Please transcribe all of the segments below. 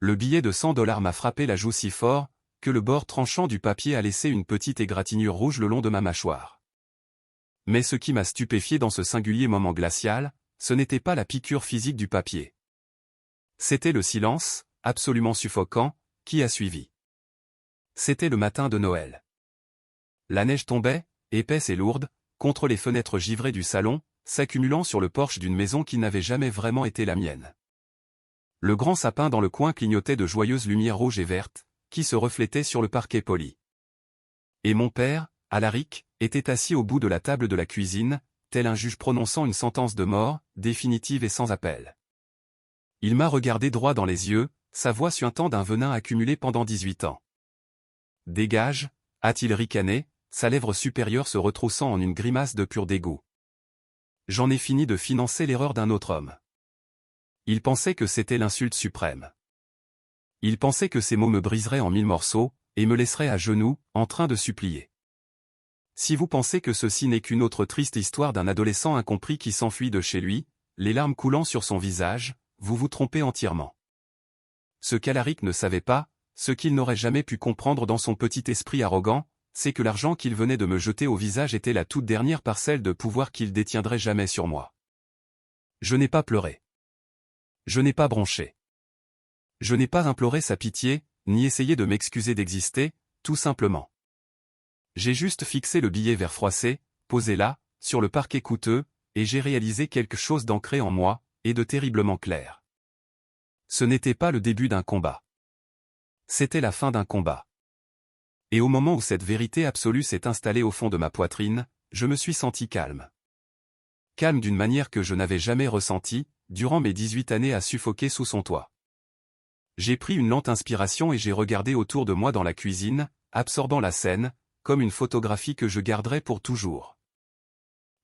Le billet de 100 $ m'a frappé la joue si fort, que le bord tranchant du papier a laissé une petite égratignure rouge le long de ma mâchoire. Mais ce qui m'a stupéfié dans ce singulier moment glacial, ce n'était pas la piqûre physique du papier. C'était le silence, absolument suffocant, qui a suivi. C'était le matin de Noël. La neige tombait, épaisse et lourde, contre les fenêtres givrées du salon, s'accumulant sur le porche d'une maison qui n'avait jamais vraiment été la mienne. Le grand sapin dans le coin clignotait de joyeuses lumières rouges et vertes, qui se reflétaient sur le parquet poli. Et mon père, Alaric, était assis au bout de la table de la cuisine, tel un juge prononçant une sentence de mort, définitive et sans appel. Il m'a regardé droit dans les yeux, sa voix suintant d'un venin accumulé pendant 18 ans. « Dégage » a-t-il ricané, sa lèvre supérieure se retroussant en une grimace de pur dégoût. J'en ai fini de financer l'erreur d'un autre homme. Il pensait que c'était l'insulte suprême. Il pensait que ces mots me briseraient en 1000 morceaux, et me laisseraient à genoux, en train de supplier. Si vous pensez que ceci n'est qu'une autre triste histoire d'un adolescent incompris qui s'enfuit de chez lui, les larmes coulant sur son visage, vous vous trompez entièrement. Ce qu'Alaric ne savait pas, ce qu'il n'aurait jamais pu comprendre dans son petit esprit arrogant, c'est que l'argent qu'il venait de me jeter au visage était la toute dernière parcelle de pouvoir qu'il détiendrait jamais sur moi. Je n'ai pas pleuré. Je n'ai pas bronché. Je n'ai pas imploré sa pitié, ni essayé de m'excuser d'exister, tout simplement. J'ai juste fixé le billet vert froissé, posé là, sur le parquet coûteux, et j'ai réalisé quelque chose d'ancré en moi, et de terriblement clair. Ce n'était pas le début d'un combat. C'était la fin d'un combat. Et au moment où cette vérité absolue s'est installée au fond de ma poitrine, je me suis senti calme. Calme d'une manière que je n'avais jamais ressentie, durant mes 18 années à suffoquer sous son toit. J'ai pris une lente inspiration et j'ai regardé autour de moi dans la cuisine, absorbant la scène, comme une photographie que je garderai pour toujours.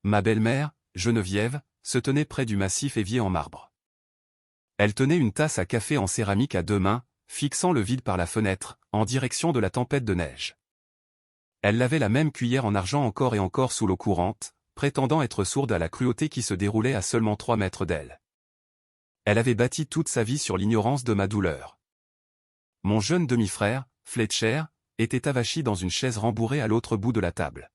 Ma belle-mère, Geneviève, se tenait près du massif évier en marbre. Elle tenait une tasse à café en céramique à deux mains, fixant le vide par la fenêtre, en direction de la tempête de neige. Elle lavait la même cuillère en argent encore et encore sous l'eau courante, prétendant être sourde à la cruauté qui se déroulait à seulement 3 mètres d'elle. Elle avait bâti toute sa vie sur l'ignorance de ma douleur. Mon jeune demi-frère, Fletcher, était avachi dans une chaise rembourrée à l'autre bout de la table.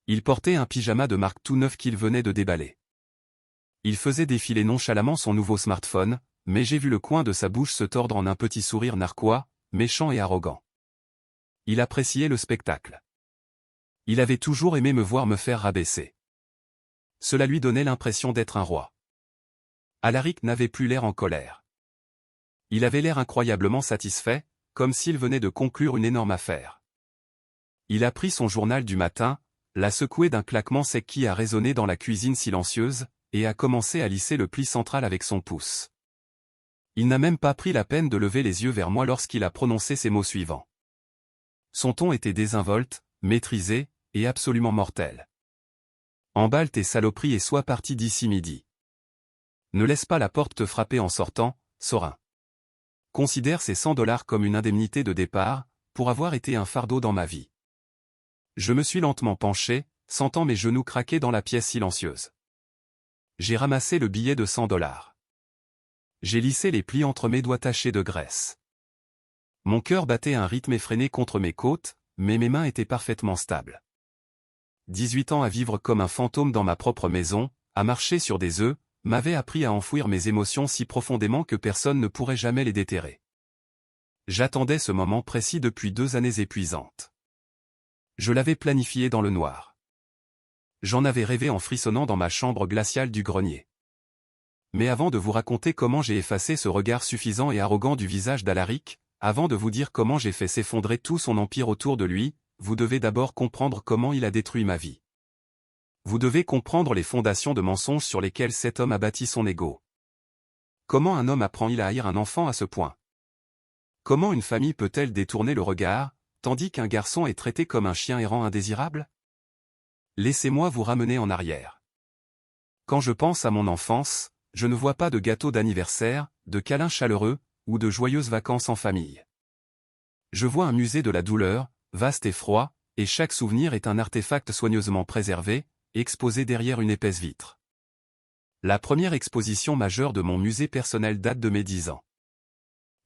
Il portait un pyjama de marque tout neuf qu'il venait de déballer. Il faisait défiler nonchalamment son nouveau smartphone, mais j'ai vu le coin de sa bouche se tordre en un petit sourire narquois, méchant et arrogant. Il appréciait le spectacle. Il avait toujours aimé me voir me faire rabaisser. Cela lui donnait l'impression d'être un roi. Alaric n'avait plus l'air en colère. Il avait l'air incroyablement satisfait, comme s'il venait de conclure une énorme affaire. Il a pris son journal du matin, l'a secoué d'un claquement sec qui a résonné dans la cuisine silencieuse, et a commencé à lisser le pli central avec son pouce. Il n'a même pas pris la peine de lever les yeux vers moi lorsqu'il a prononcé ces mots suivants. Son ton était désinvolte, maîtrisé, et absolument mortel. Emballe tes saloperies et sois parti d'ici midi. Ne laisse pas la porte te frapper en sortant, Sorin. Considère ces 100 $ comme une indemnité de départ, pour avoir été un fardeau dans ma vie. Je me suis lentement penché, sentant mes genoux craquer dans la pièce silencieuse. J'ai ramassé le billet de 100 $. J'ai lissé les plis entre mes doigts tachés de graisse. Mon cœur battait un rythme effréné contre mes côtes, mais mes mains étaient parfaitement stables. 18 ans à vivre comme un fantôme dans ma propre maison, à marcher sur des œufs, m'avait appris à enfouir mes émotions si profondément que personne ne pourrait jamais les déterrer. J'attendais ce moment précis depuis 2 années épuisantes. Je l'avais planifié dans le noir. J'en avais rêvé en frissonnant dans ma chambre glaciale du grenier. Mais avant de vous raconter comment j'ai effacé ce regard suffisant et arrogant du visage d'Alaric, avant de vous dire comment j'ai fait s'effondrer tout son empire autour de lui, vous devez d'abord comprendre comment il a détruit ma vie. Vous devez comprendre les fondations de mensonges sur lesquelles cet homme a bâti son ego. Comment un homme apprend-il à haïr un enfant à ce point? Comment une famille peut-elle détourner le regard, tandis qu'un garçon est traité comme un chien errant indésirable? Laissez-moi vous ramener en arrière. Quand je pense à mon enfance, je ne vois pas de gâteau d'anniversaire, de câlins chaleureux, ou de joyeuses vacances en famille. Je vois un musée de la douleur, vaste et froid, et chaque souvenir est un artefact soigneusement préservé, exposé derrière une épaisse vitre. La première exposition majeure de mon musée personnel date de mes 10 ans.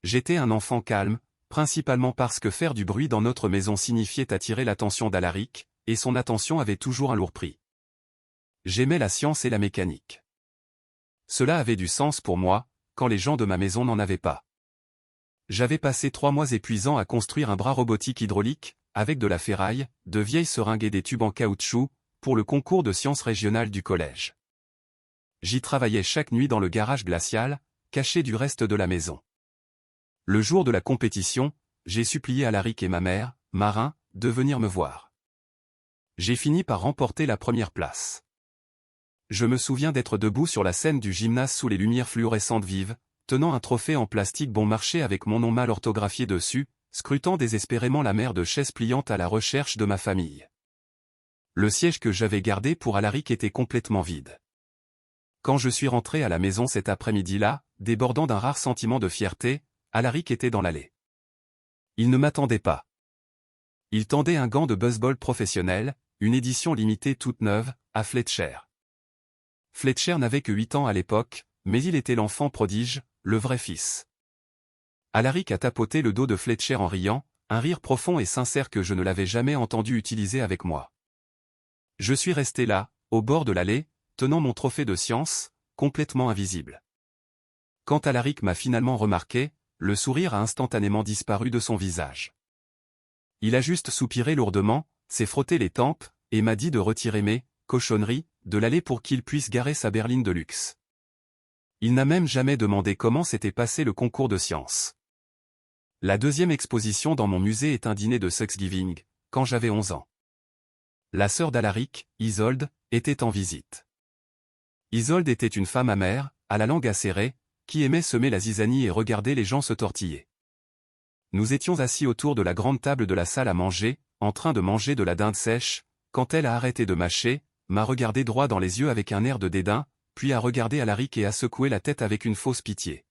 J'étais un enfant calme, principalement parce que faire du bruit dans notre maison signifiait attirer l'attention d'Alaric, et son attention avait toujours un lourd prix. J'aimais la science et la mécanique. Cela avait du sens pour moi, quand les gens de ma maison n'en avaient pas. J'avais passé 3 mois épuisants à construire un bras robotique hydraulique, avec de la ferraille, de vieilles seringues et des tubes en caoutchouc, pour le concours de sciences régionales du collège. J'y travaillais chaque nuit dans le garage glacial, caché du reste de la maison. Le jour de la compétition, j'ai supplié Alaric et ma mère, Marin, de venir me voir. J'ai fini par remporter la première place. Je me souviens d'être debout sur la scène du gymnase sous les lumières fluorescentes vives, tenant un trophée en plastique bon marché avec mon nom mal orthographié dessus, scrutant désespérément la mer de chaises pliantes à la recherche de ma famille. Le siège que j'avais gardé pour Alaric était complètement vide. Quand je suis rentré à la maison cet après-midi-là, débordant d'un rare sentiment de fierté, Alaric était dans l'allée. Il ne m'attendait pas. Il tendait un gant de baseball professionnel, une édition limitée toute neuve, à Fletcher. Fletcher n'avait que 8 ans à l'époque, mais il était l'enfant prodige, le vrai fils. Alaric a tapoté le dos de Fletcher en riant, un rire profond et sincère que je ne l'avais jamais entendu utiliser avec moi. Je suis resté là, au bord de l'allée, tenant mon trophée de science, complètement invisible. Quand Alaric m'a finalement remarqué, le sourire a instantanément disparu de son visage. Il a juste soupiré lourdement, s'est frotté les tempes, et m'a dit de retirer mes cochonneries de l'allée pour qu'il puisse garer sa berline de luxe. Il n'a même jamais demandé comment s'était passé le concours de sciences. La deuxième exposition dans mon musée est un dîner de Thanksgiving, quand j'avais 11 ans. La sœur d'Alaric, Isolde, était en visite. Isolde était une femme amère, à la langue acérée, qui aimait semer la zizanie et regarder les gens se tortiller. Nous étions assis autour de la grande table de la salle à manger, en train de manger de la dinde sèche, quand elle a arrêté de mâcher, m'a regardé droit dans les yeux avec un air de dédain, puis a regardé Alaric et a secoué la tête avec une fausse pitié.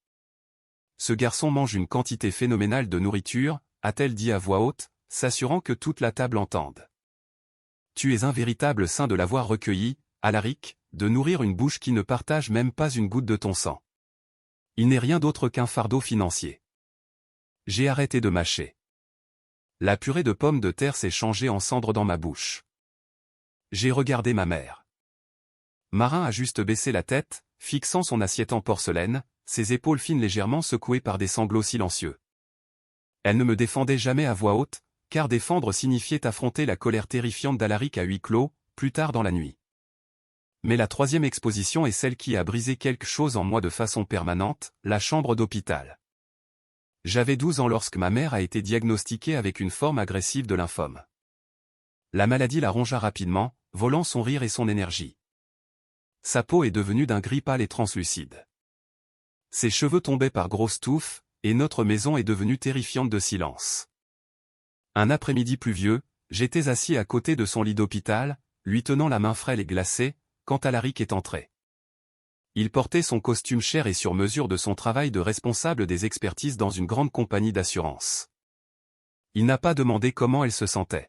« Ce garçon mange une quantité phénoménale de nourriture », a-t-elle dit à voix haute, s'assurant que toute la table entende. « Tu es un véritable saint de l'avoir recueilli, Alaric, de nourrir une bouche qui ne partage même pas une goutte de ton sang. Il n'est rien d'autre qu'un fardeau financier. » J'ai arrêté de mâcher. La purée de pommes de terre s'est changée en cendres dans ma bouche. J'ai regardé ma mère. Marin a juste baissé la tête, fixant son assiette en porcelaine, ses épaules fines légèrement secouées par des sanglots silencieux. Elle ne me défendait jamais à voix haute, car défendre signifiait affronter la colère terrifiante d'Alaric à huis clos, plus tard dans la nuit. Mais la troisième exposition est celle qui a brisé quelque chose en moi de façon permanente, la chambre d'hôpital. J'avais 12 ans lorsque ma mère a été diagnostiquée avec une forme agressive de lymphome. La maladie la rongea rapidement, volant son rire et son énergie. Sa peau est devenue d'un gris pâle et translucide. Ses cheveux tombaient par grosses touffes, et notre maison est devenue terrifiante de silence. Un après-midi pluvieux, j'étais assis à côté de son lit d'hôpital, lui tenant la main frêle et glacée, quand Alaric est entré. Il portait son costume cher et sur mesure de son travail de responsable des expertises dans une grande compagnie d'assurance. Il n'a pas demandé comment elle se sentait.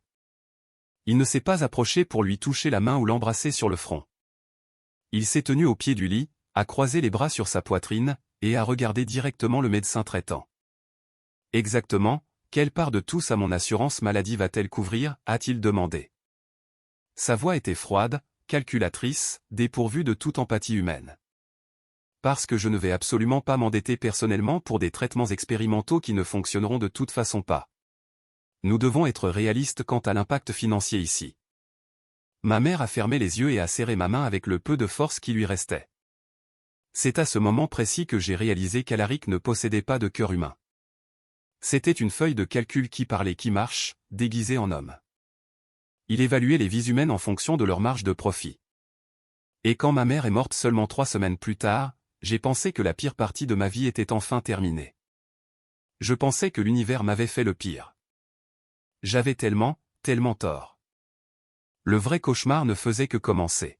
Il ne s'est pas approché pour lui toucher la main ou l'embrasser sur le front. Il s'est tenu au pied du lit, a croisé les bras sur sa poitrine, et a regardé directement le médecin traitant. Exactement, quelle part de tout ça mon assurance maladie va-t-elle couvrir, a-t-il demandé. Sa voix était froide, calculatrice, dépourvue de toute empathie humaine. Parce que je ne vais absolument pas m'endetter personnellement pour des traitements expérimentaux qui ne fonctionneront de toute façon pas. Nous devons être réalistes quant à l'impact financier ici. Ma mère a fermé les yeux et a serré ma main avec le peu de force qui lui restait. C'est à ce moment précis que j'ai réalisé qu'Alaric ne possédait pas de cœur humain. C'était une feuille de calcul qui parlait qui marche, déguisée en homme. Il évaluait les vies humaines en fonction de leur marge de profit. Et quand ma mère est morte seulement 3 semaines plus tard, j'ai pensé que la pire partie de ma vie était enfin terminée. Je pensais que l'univers m'avait fait le pire. J'avais tellement tort. Le vrai cauchemar ne faisait que commencer.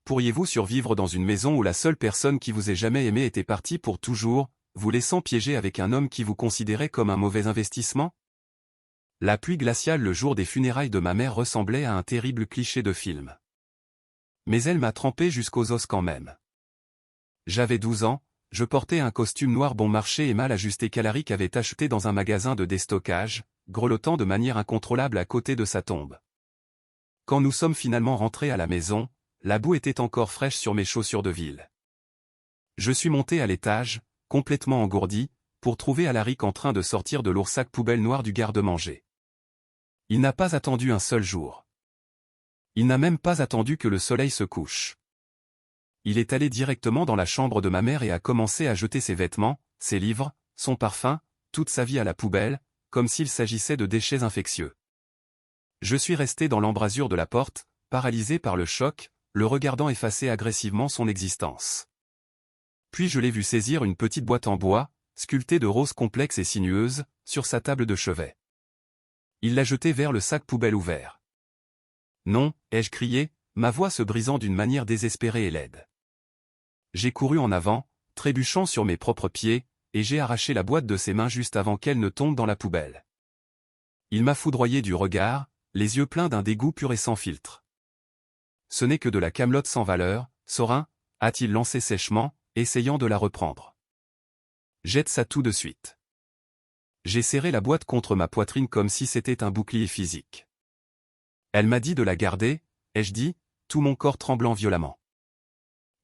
Pourriez-vous survivre dans une maison où la seule personne qui vous ait jamais aimé était partie pour toujours, vous laissant piéger avec un homme qui vous considérait comme un mauvais investissement? La pluie glaciale le jour des funérailles de ma mère ressemblait à un terrible cliché de film. Mais elle m'a trempé jusqu'aux os quand même. J'avais 12 ans, je portais un costume noir bon marché et mal ajusté qu'Alaric avait acheté dans un magasin de déstockage, grelottant de manière incontrôlable à côté de sa tombe. Quand nous sommes finalement rentrés à la maison, la boue était encore fraîche sur mes chaussures de ville. Je suis monté à l'étage, complètement engourdi, pour trouver Alaric en train de sortir de lourd sac poubelle noir du garde-manger. Il n'a pas attendu un seul jour. Il n'a même pas attendu que le soleil se couche. Il est allé directement dans la chambre de ma mère et a commencé à jeter ses vêtements, ses livres, son parfum, toute sa vie à la poubelle, comme s'il s'agissait de déchets infectieux. Je suis resté dans l'embrasure de la porte, paralysé par le choc, le regardant effacer agressivement son existence. Puis je l'ai vu saisir une petite boîte en bois, sculptée de roses complexes et sinueuses, sur sa table de chevet. Il l'a jetée vers le sac poubelle ouvert. Non, ai-je crié, ma voix se brisant d'une manière désespérée et laide. J'ai couru en avant, trébuchant sur mes propres pieds, et j'ai arraché la boîte de ses mains juste avant qu'elle ne tombe dans la poubelle. Il m'a foudroyé du regard, les yeux pleins d'un dégoût pur et sans filtre. Ce n'est que de la camelote sans valeur, Sorin, a-t-il lancé sèchement, essayant de la reprendre. Jette ça tout de suite. J'ai serré la boîte contre ma poitrine comme si c'était un bouclier physique. Elle m'a dit de la garder, ai-je dit, tout mon corps tremblant violemment.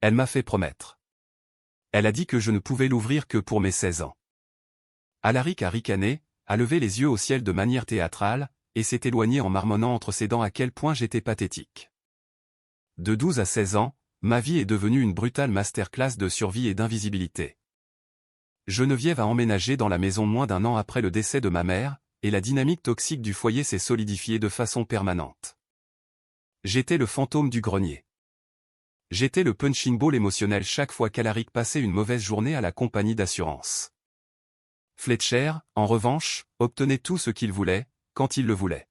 Elle m'a fait promettre. Elle a dit que je ne pouvais l'ouvrir que pour mes 16 ans. Alaric a ricané, a levé les yeux au ciel de manière théâtrale, et s'est éloigné en marmonnant entre ses dents à quel point j'étais pathétique. De 12 à 16 ans, ma vie est devenue une brutale masterclass de survie et d'invisibilité. Geneviève a emménagé dans la maison moins d'un an après le décès de ma mère, et la dynamique toxique du foyer s'est solidifiée de façon permanente. J'étais le fantôme du grenier. J'étais le punching ball émotionnel chaque fois qu'Alaric passait une mauvaise journée à la compagnie d'assurance. Fletcher, en revanche, obtenait tout ce qu'il voulait, quand il le voulait.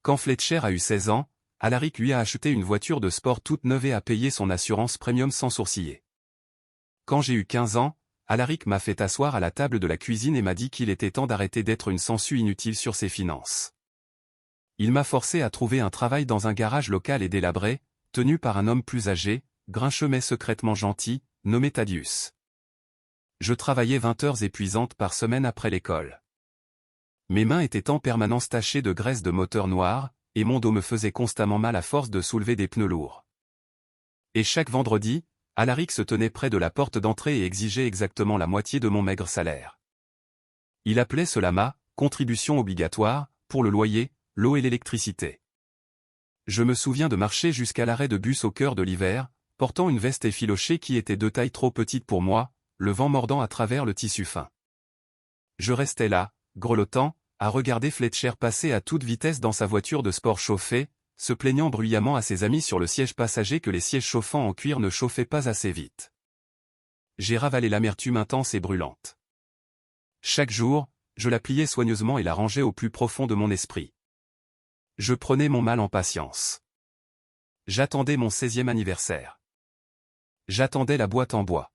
Quand Fletcher a eu 16 ans, Alaric lui a acheté une voiture de sport toute neuve et a payé son assurance premium sans sourciller. Quand j'ai eu 15 ans, Alaric m'a fait asseoir à la table de la cuisine et m'a dit qu'il était temps d'arrêter d'être une sangsue inutile sur ses finances. Il m'a forcé à trouver un travail dans un garage local et délabré, tenu par un homme plus âgé, grincheux mais secrètement gentil, nommé Thaddeus. Je travaillais 20 heures épuisantes par semaine après l'école. Mes mains étaient en permanence tachées de graisse de moteur noir, et mon dos me faisait constamment mal à force de soulever des pneus lourds. Et chaque vendredi, Alaric se tenait près de la porte d'entrée et exigeait exactement la moitié de mon maigre salaire. Il appelait cela ma « contribution obligatoire » pour le loyer, l'eau et l'électricité. Je me souviens de marcher jusqu'à l'arrêt de bus au cœur de l'hiver, portant une veste effilochée qui était de taille trop petite pour moi, le vent mordant à travers le tissu fin. Je restais là, grelottant, à regarder Fletcher passer à toute vitesse dans sa voiture de sport chauffée, se plaignant bruyamment à ses amis sur le siège passager que les sièges chauffants en cuir ne chauffaient pas assez vite. J'ai ravalé l'amertume intense et brûlante. Chaque jour, je la pliais soigneusement et la rangeais au plus profond de mon esprit. Je prenais mon mal en patience. J'attendais mon 16e anniversaire. J'attendais la boîte en bois.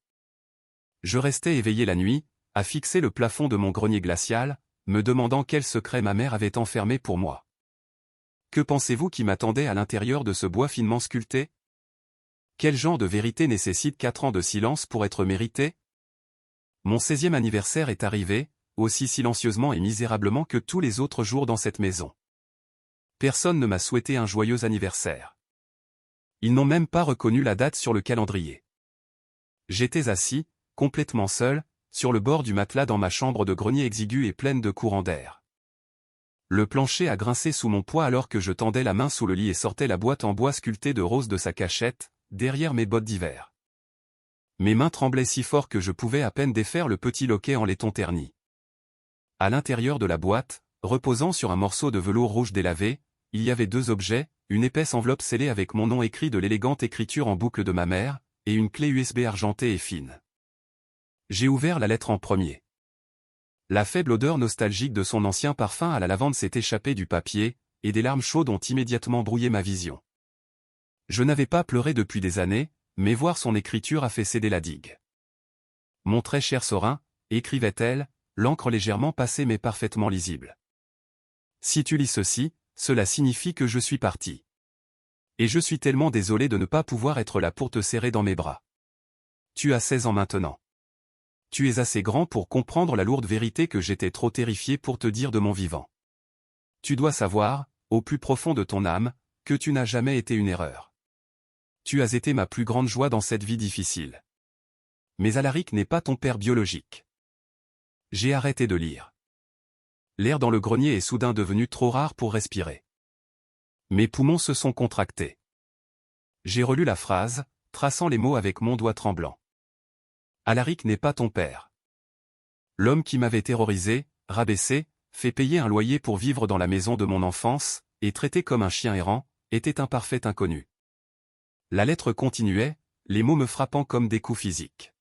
Je restais éveillé la nuit, à fixer le plafond de mon grenier glacial, me demandant quel secret ma mère avait enfermé pour moi. Que pensez-vous qui m'attendait à l'intérieur de ce bois finement sculpté? Quel genre de vérité nécessite 4 ans de silence pour être mérité? Mon 16e anniversaire est arrivé, aussi silencieusement et misérablement que tous les autres jours dans cette maison. Personne ne m'a souhaité un joyeux anniversaire. Ils n'ont même pas reconnu la date sur le calendrier. J'étais assis, complètement seul, sur le bord du matelas dans ma chambre de grenier exiguë et pleine de courants d'air. Le plancher a grincé sous mon poids alors que je tendais la main sous le lit et sortais la boîte en bois sculptée de rose de sa cachette, derrière mes bottes d'hiver. Mes mains tremblaient si fort que je pouvais à peine défaire le petit loquet en laiton terni. À l'intérieur de la boîte, reposant sur un morceau de velours rouge délavé, il y avait 2 objets, une épaisse enveloppe scellée avec mon nom écrit de l'élégante écriture en boucle de ma mère, et une clé USB argentée et fine. J'ai ouvert la lettre en premier. La faible odeur nostalgique de son ancien parfum à la lavande s'est échappée du papier, et des larmes chaudes ont immédiatement brouillé ma vision. Je n'avais pas pleuré depuis des années, mais voir son écriture a fait céder la digue. Mon très cher Sorin, écrivait-elle, l'encre légèrement passée mais parfaitement lisible. Si tu lis ceci, cela signifie que je suis parti. Et je suis tellement désolé de ne pas pouvoir être là pour te serrer dans mes bras. Tu as 16 ans maintenant. Tu es assez grand pour comprendre la lourde vérité que j'étais trop terrifié pour te dire de mon vivant. Tu dois savoir, au plus profond de ton âme, que tu n'as jamais été une erreur. Tu as été ma plus grande joie dans cette vie difficile. Mais Alaric n'est pas ton père biologique. J'ai arrêté de lire. L'air dans le grenier est soudain devenu trop rare pour respirer. Mes poumons se sont contractés. J'ai relu la phrase, traçant les mots avec mon doigt tremblant. Alaric n'est pas ton père. L'homme qui m'avait terrorisé, rabaissé, fait payer un loyer pour vivre dans la maison de mon enfance, et traité comme un chien errant, était un parfait inconnu. La lettre continuait, les mots me frappant comme des coups physiques.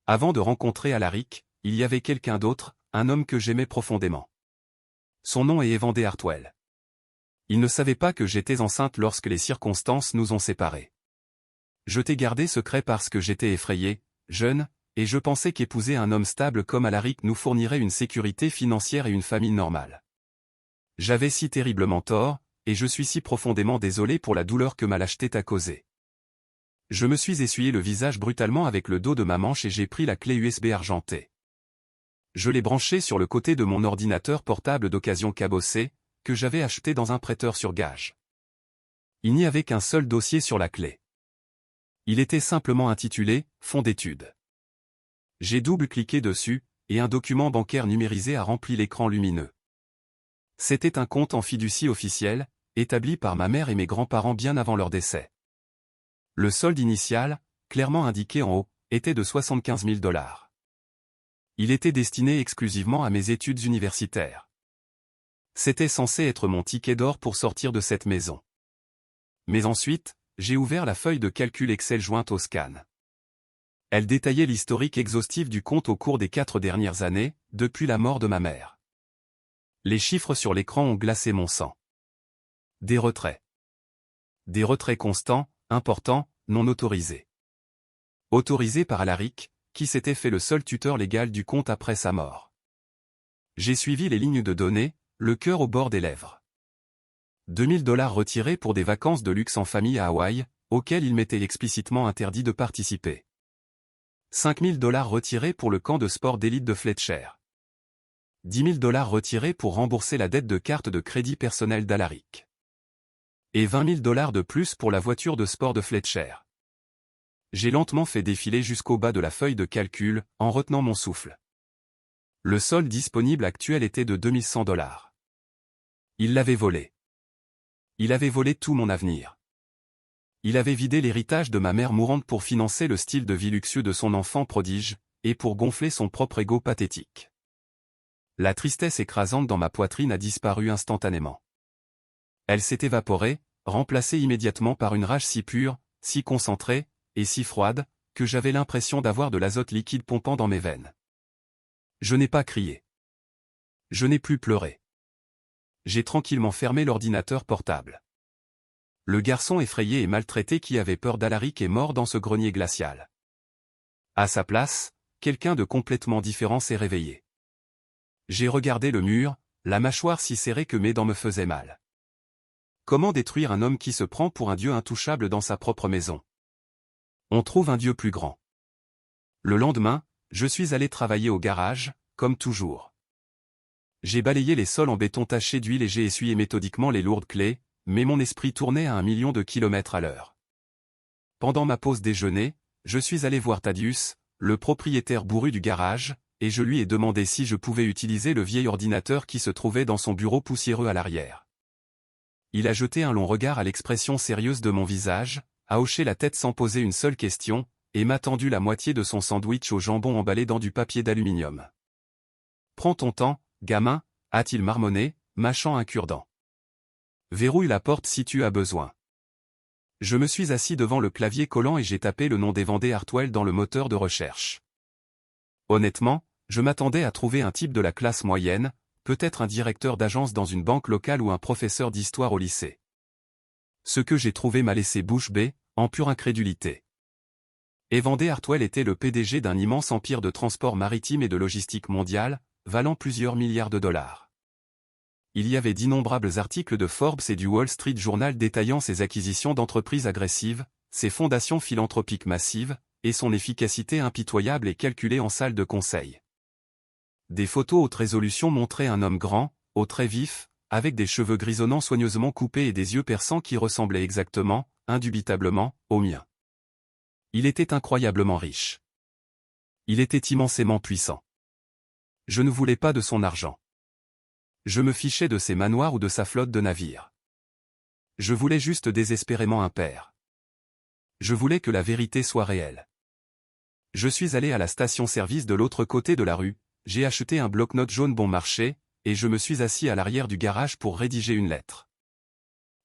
Avant de rencontrer Alaric, il y avait quelqu'un d'autre, un homme que j'aimais profondément. Son nom est Evander Hartwell. Il ne savait pas que j'étais enceinte lorsque les circonstances nous ont séparés. Je t'ai gardé secret parce que j'étais effrayé, jeune, et je pensais qu'épouser un homme stable comme Alaric nous fournirait une sécurité financière et une famille normale. J'avais si terriblement tort, et je suis si profondément désolé pour la douleur que ma lâcheté t'a causée. Je me suis essuyé le visage brutalement avec le dos de ma manche et j'ai pris la clé USB argentée. Je l'ai branchée sur le côté de mon ordinateur portable d'occasion cabossé, que j'avais acheté dans un prêteur sur gage. Il n'y avait qu'un seul dossier sur la clé. Il était simplement intitulé « Fonds d'études ». J'ai double-cliqué dessus, et un document bancaire numérisé a rempli l'écran lumineux. C'était un compte en fiducie officiel, établi par ma mère et mes grands-parents bien avant leur décès. Le solde initial, clairement indiqué en haut, était de 75 000 $. Il était destiné exclusivement à mes études universitaires. C'était censé être mon ticket d'or pour sortir de cette maison. Mais ensuite, j'ai ouvert la feuille de calcul Excel jointe au scan. Elle détaillait l'historique exhaustif du compte au cours des 4 dernières années, depuis la mort de ma mère. Les chiffres sur l'écran ont glacé mon sang. Des retraits. Des retraits constants, importants, non autorisés. Autorisés par Alaric, qui s'était fait le seul tuteur légal du compte après sa mort. J'ai suivi les lignes de données, le cœur au bord des lèvres. 2 000 $ retirés pour des vacances de luxe en famille à Hawaï, auxquelles il m'était explicitement interdit de participer. 5 000 $ retirés pour le camp de sport d'élite de Fletcher. 10 000 $ retirés pour rembourser la dette de carte de crédit personnel d'Alaric. Et 20 000 $ de plus pour la voiture de sport de Fletcher. J'ai lentement fait défiler jusqu'au bas de la feuille de calcul, en retenant mon souffle. Le solde disponible actuel était de 2 100 $. Il l'avait volé. Il avait volé tout mon avenir. Il avait vidé l'héritage de ma mère mourante pour financer le style de vie luxueux de son enfant prodige, et pour gonfler son propre ego pathétique. La tristesse écrasante dans ma poitrine a disparu instantanément. Elle s'est évaporée, remplacée immédiatement par une rage si pure, si concentrée, et si froide, que j'avais l'impression d'avoir de l'azote liquide pompant dans mes veines. Je n'ai pas crié. Je n'ai plus pleuré. J'ai tranquillement fermé l'ordinateur portable. Le garçon effrayé et maltraité qui avait peur d'Alaric est mort dans ce grenier glacial. À sa place, quelqu'un de complètement différent s'est réveillé. J'ai regardé le mur, la mâchoire si serrée que mes dents me faisaient mal. Comment détruire un homme qui se prend pour un dieu intouchable dans sa propre maison? On trouve un dieu plus grand. Le lendemain, je suis allé travailler au garage, comme toujours. J'ai balayé les sols en béton taché d'huile et j'ai essuyé méthodiquement les lourdes clés, mais mon esprit tournait à 1 million de kilomètres à l'heure. Pendant ma pause déjeuner, je suis allé voir Thaddeus, le propriétaire bourru du garage, et je lui ai demandé si je pouvais utiliser le vieil ordinateur qui se trouvait dans son bureau poussiéreux à l'arrière. Il a jeté un long regard à l'expression sérieuse de mon visage, a hoché la tête sans poser une seule question, et m'a tendu la moitié de son sandwich au jambon emballé dans du papier d'aluminium. « Prends ton temps, gamin, a-t-il marmonné, mâchant un cure-dent. Verrouille la porte si tu as besoin. Je me suis assis devant le clavier collant et j'ai tapé le nom d'Evander Hartwell dans le moteur de recherche. Honnêtement, je m'attendais à trouver un type de la classe moyenne, peut-être un directeur d'agence dans une banque locale ou un professeur d'histoire au lycée. Ce que j'ai trouvé m'a laissé bouche bée, en pure incrédulité. Evander Hartwell était le PDG d'un immense empire de transport maritime et de logistique mondiale, valant plusieurs milliards de dollars. Il y avait d'innombrables articles de Forbes et du Wall Street Journal détaillant ses acquisitions d'entreprises agressives, ses fondations philanthropiques massives, et son efficacité impitoyable et calculée en salle de conseil. Des photos haute résolution montraient un homme grand, aux traits vifs, avec des cheveux grisonnants soigneusement coupés et des yeux perçants qui ressemblaient exactement, indubitablement, aux miens. Il était incroyablement riche. Il était immensément puissant. Je ne voulais pas de son argent. Je me fichais de ses manoirs ou de sa flotte de navires. Je voulais juste désespérément un père. Je voulais que la vérité soit réelle. Je suis allé à la station-service de l'autre côté de la rue, j'ai acheté un bloc-notes jaune bon marché, et je me suis assis à l'arrière du garage pour rédiger une lettre.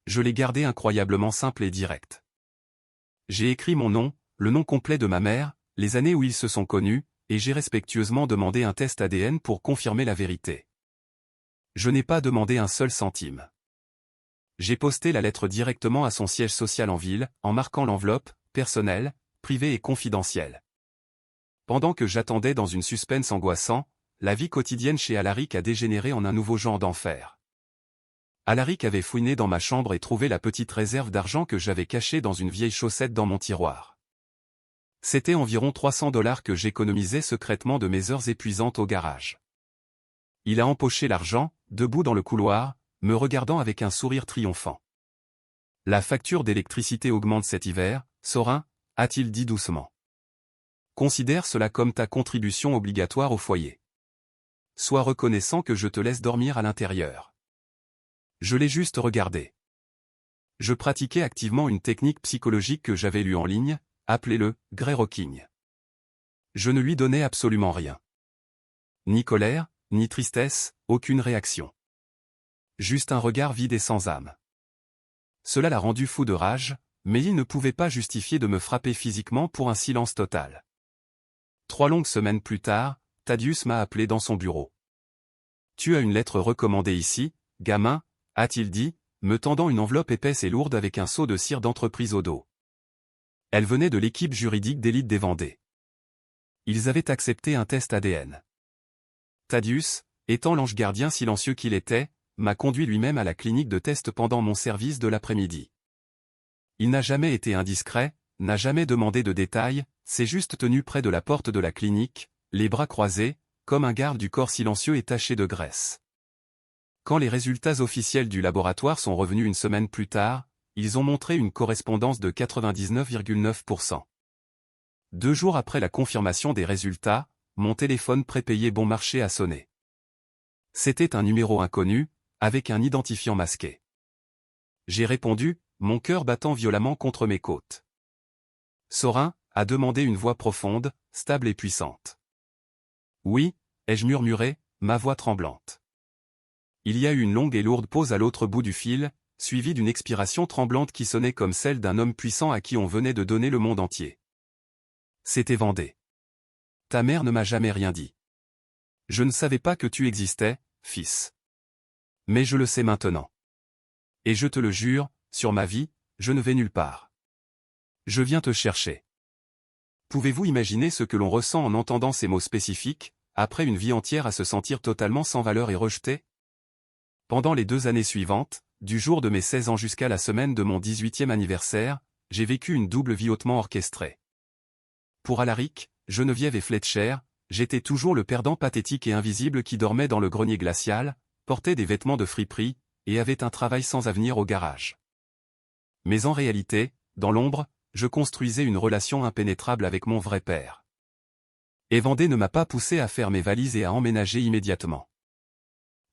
Je l'ai gardée incroyablement simple et directe. J'ai écrit mon nom, le nom complet de ma mère, les années où ils se sont connus, et j'ai respectueusement demandé un test ADN pour confirmer la vérité. Je n'ai pas demandé un seul centime. J'ai posté la lettre directement à son siège social en ville, en marquant l'enveloppe, personnelle, privée et confidentielle. Pendant que j'attendais dans une suspense angoissant, la vie quotidienne chez Alaric a dégénéré en un nouveau genre d'enfer. Alaric avait fouiné dans ma chambre et trouvé la petite réserve d'argent que j'avais cachée dans une vieille chaussette dans mon tiroir. C'était environ $300 que j'économisais secrètement de mes heures épuisantes au garage. Il a empoché l'argent, debout dans le couloir, me regardant avec un sourire triomphant. « La facture d'électricité augmente cet hiver, Sorin », a-t-il dit doucement. « Considère cela comme ta contribution obligatoire au foyer. Sois reconnaissant que je te laisse dormir à l'intérieur. » Je l'ai juste regardé. Je pratiquais activement une technique psychologique que j'avais lue en ligne, appelée-le « grey rocking ». Je ne lui donnais absolument rien. Ni colère, ni tristesse, aucune réaction. Juste un regard vide et sans âme. Cela l'a rendu fou de rage, mais il ne pouvait pas justifier de me frapper physiquement pour un silence total. 3 longues semaines plus tard, Thaddeus m'a appelé dans son bureau. « Tu as une lettre recommandée ici, gamin », a-t-il dit, me tendant une enveloppe épaisse et lourde avec un seau de cire d'entreprise au dos. Elle venait de l'équipe juridique d'élite des Vendées. Ils avaient accepté un test ADN. Thaddeus, étant l'ange gardien silencieux qu'il était, m'a conduit lui-même à la clinique de test pendant mon service de l'après-midi. Il n'a jamais été indiscret, n'a jamais demandé de détails, s'est juste tenu près de la porte de la clinique, les bras croisés, comme un garde du corps silencieux et taché de graisse. Quand les résultats officiels du laboratoire sont revenus une semaine plus tard, ils ont montré une correspondance de 99,9%. 2 jours après la confirmation des résultats, mon téléphone prépayé bon marché a sonné. C'était un numéro inconnu, avec un identifiant masqué. J'ai répondu, mon cœur battant violemment contre mes côtes. Sorin, a demandé une voix profonde, stable et puissante. Oui, ai-je murmuré, ma voix tremblante. Il y a eu une longue et lourde pause à l'autre bout du fil, suivie d'une expiration tremblante qui sonnait comme celle d'un homme puissant à qui on venait de donner le monde entier. C'était Vendée. Ta mère ne m'a jamais rien dit. Je ne savais pas que tu existais, fils. Mais je le sais maintenant. Et je te le jure, sur ma vie, je ne vais nulle part. Je viens te chercher. Pouvez-vous imaginer ce que l'on ressent en entendant ces mots spécifiques, après une vie entière à se sentir totalement sans valeur et rejeté? Pendant les 2 années suivantes, du jour de mes 16 ans jusqu'à la semaine de mon 18e anniversaire, j'ai vécu une double vie hautement orchestrée. Pour Alaric, Geneviève et Fletcher, j'étais toujours le perdant pathétique et invisible qui dormait dans le grenier glacial, portait des vêtements de friperie, et avait un travail sans avenir au garage. Mais en réalité, dans l'ombre, je construisais une relation impénétrable avec mon vrai père. Et Vendée ne m'a pas poussé à faire mes valises et à emménager immédiatement.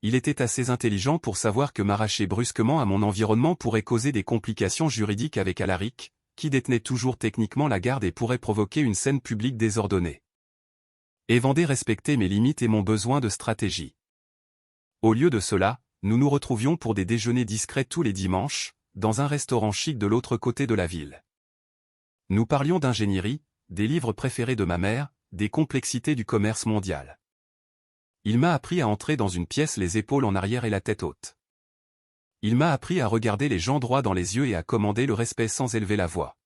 Il était assez intelligent pour savoir que m'arracher brusquement à mon environnement pourrait causer des complications juridiques avec Alaric, qui détenait toujours techniquement la garde et pourrait provoquer une scène publique désordonnée. Et Vendée respectait mes limites et mon besoin de stratégie. Au lieu de cela, nous nous retrouvions pour des déjeuners discrets tous les dimanches, dans un restaurant chic de l'autre côté de la ville. Nous parlions d'ingénierie, des livres préférés de ma mère, des complexités du commerce mondial. Il m'a appris à entrer dans une pièce les épaules en arrière et la tête haute. Il m'a appris à regarder les gens droit dans les yeux et à commander le respect sans élever la voix.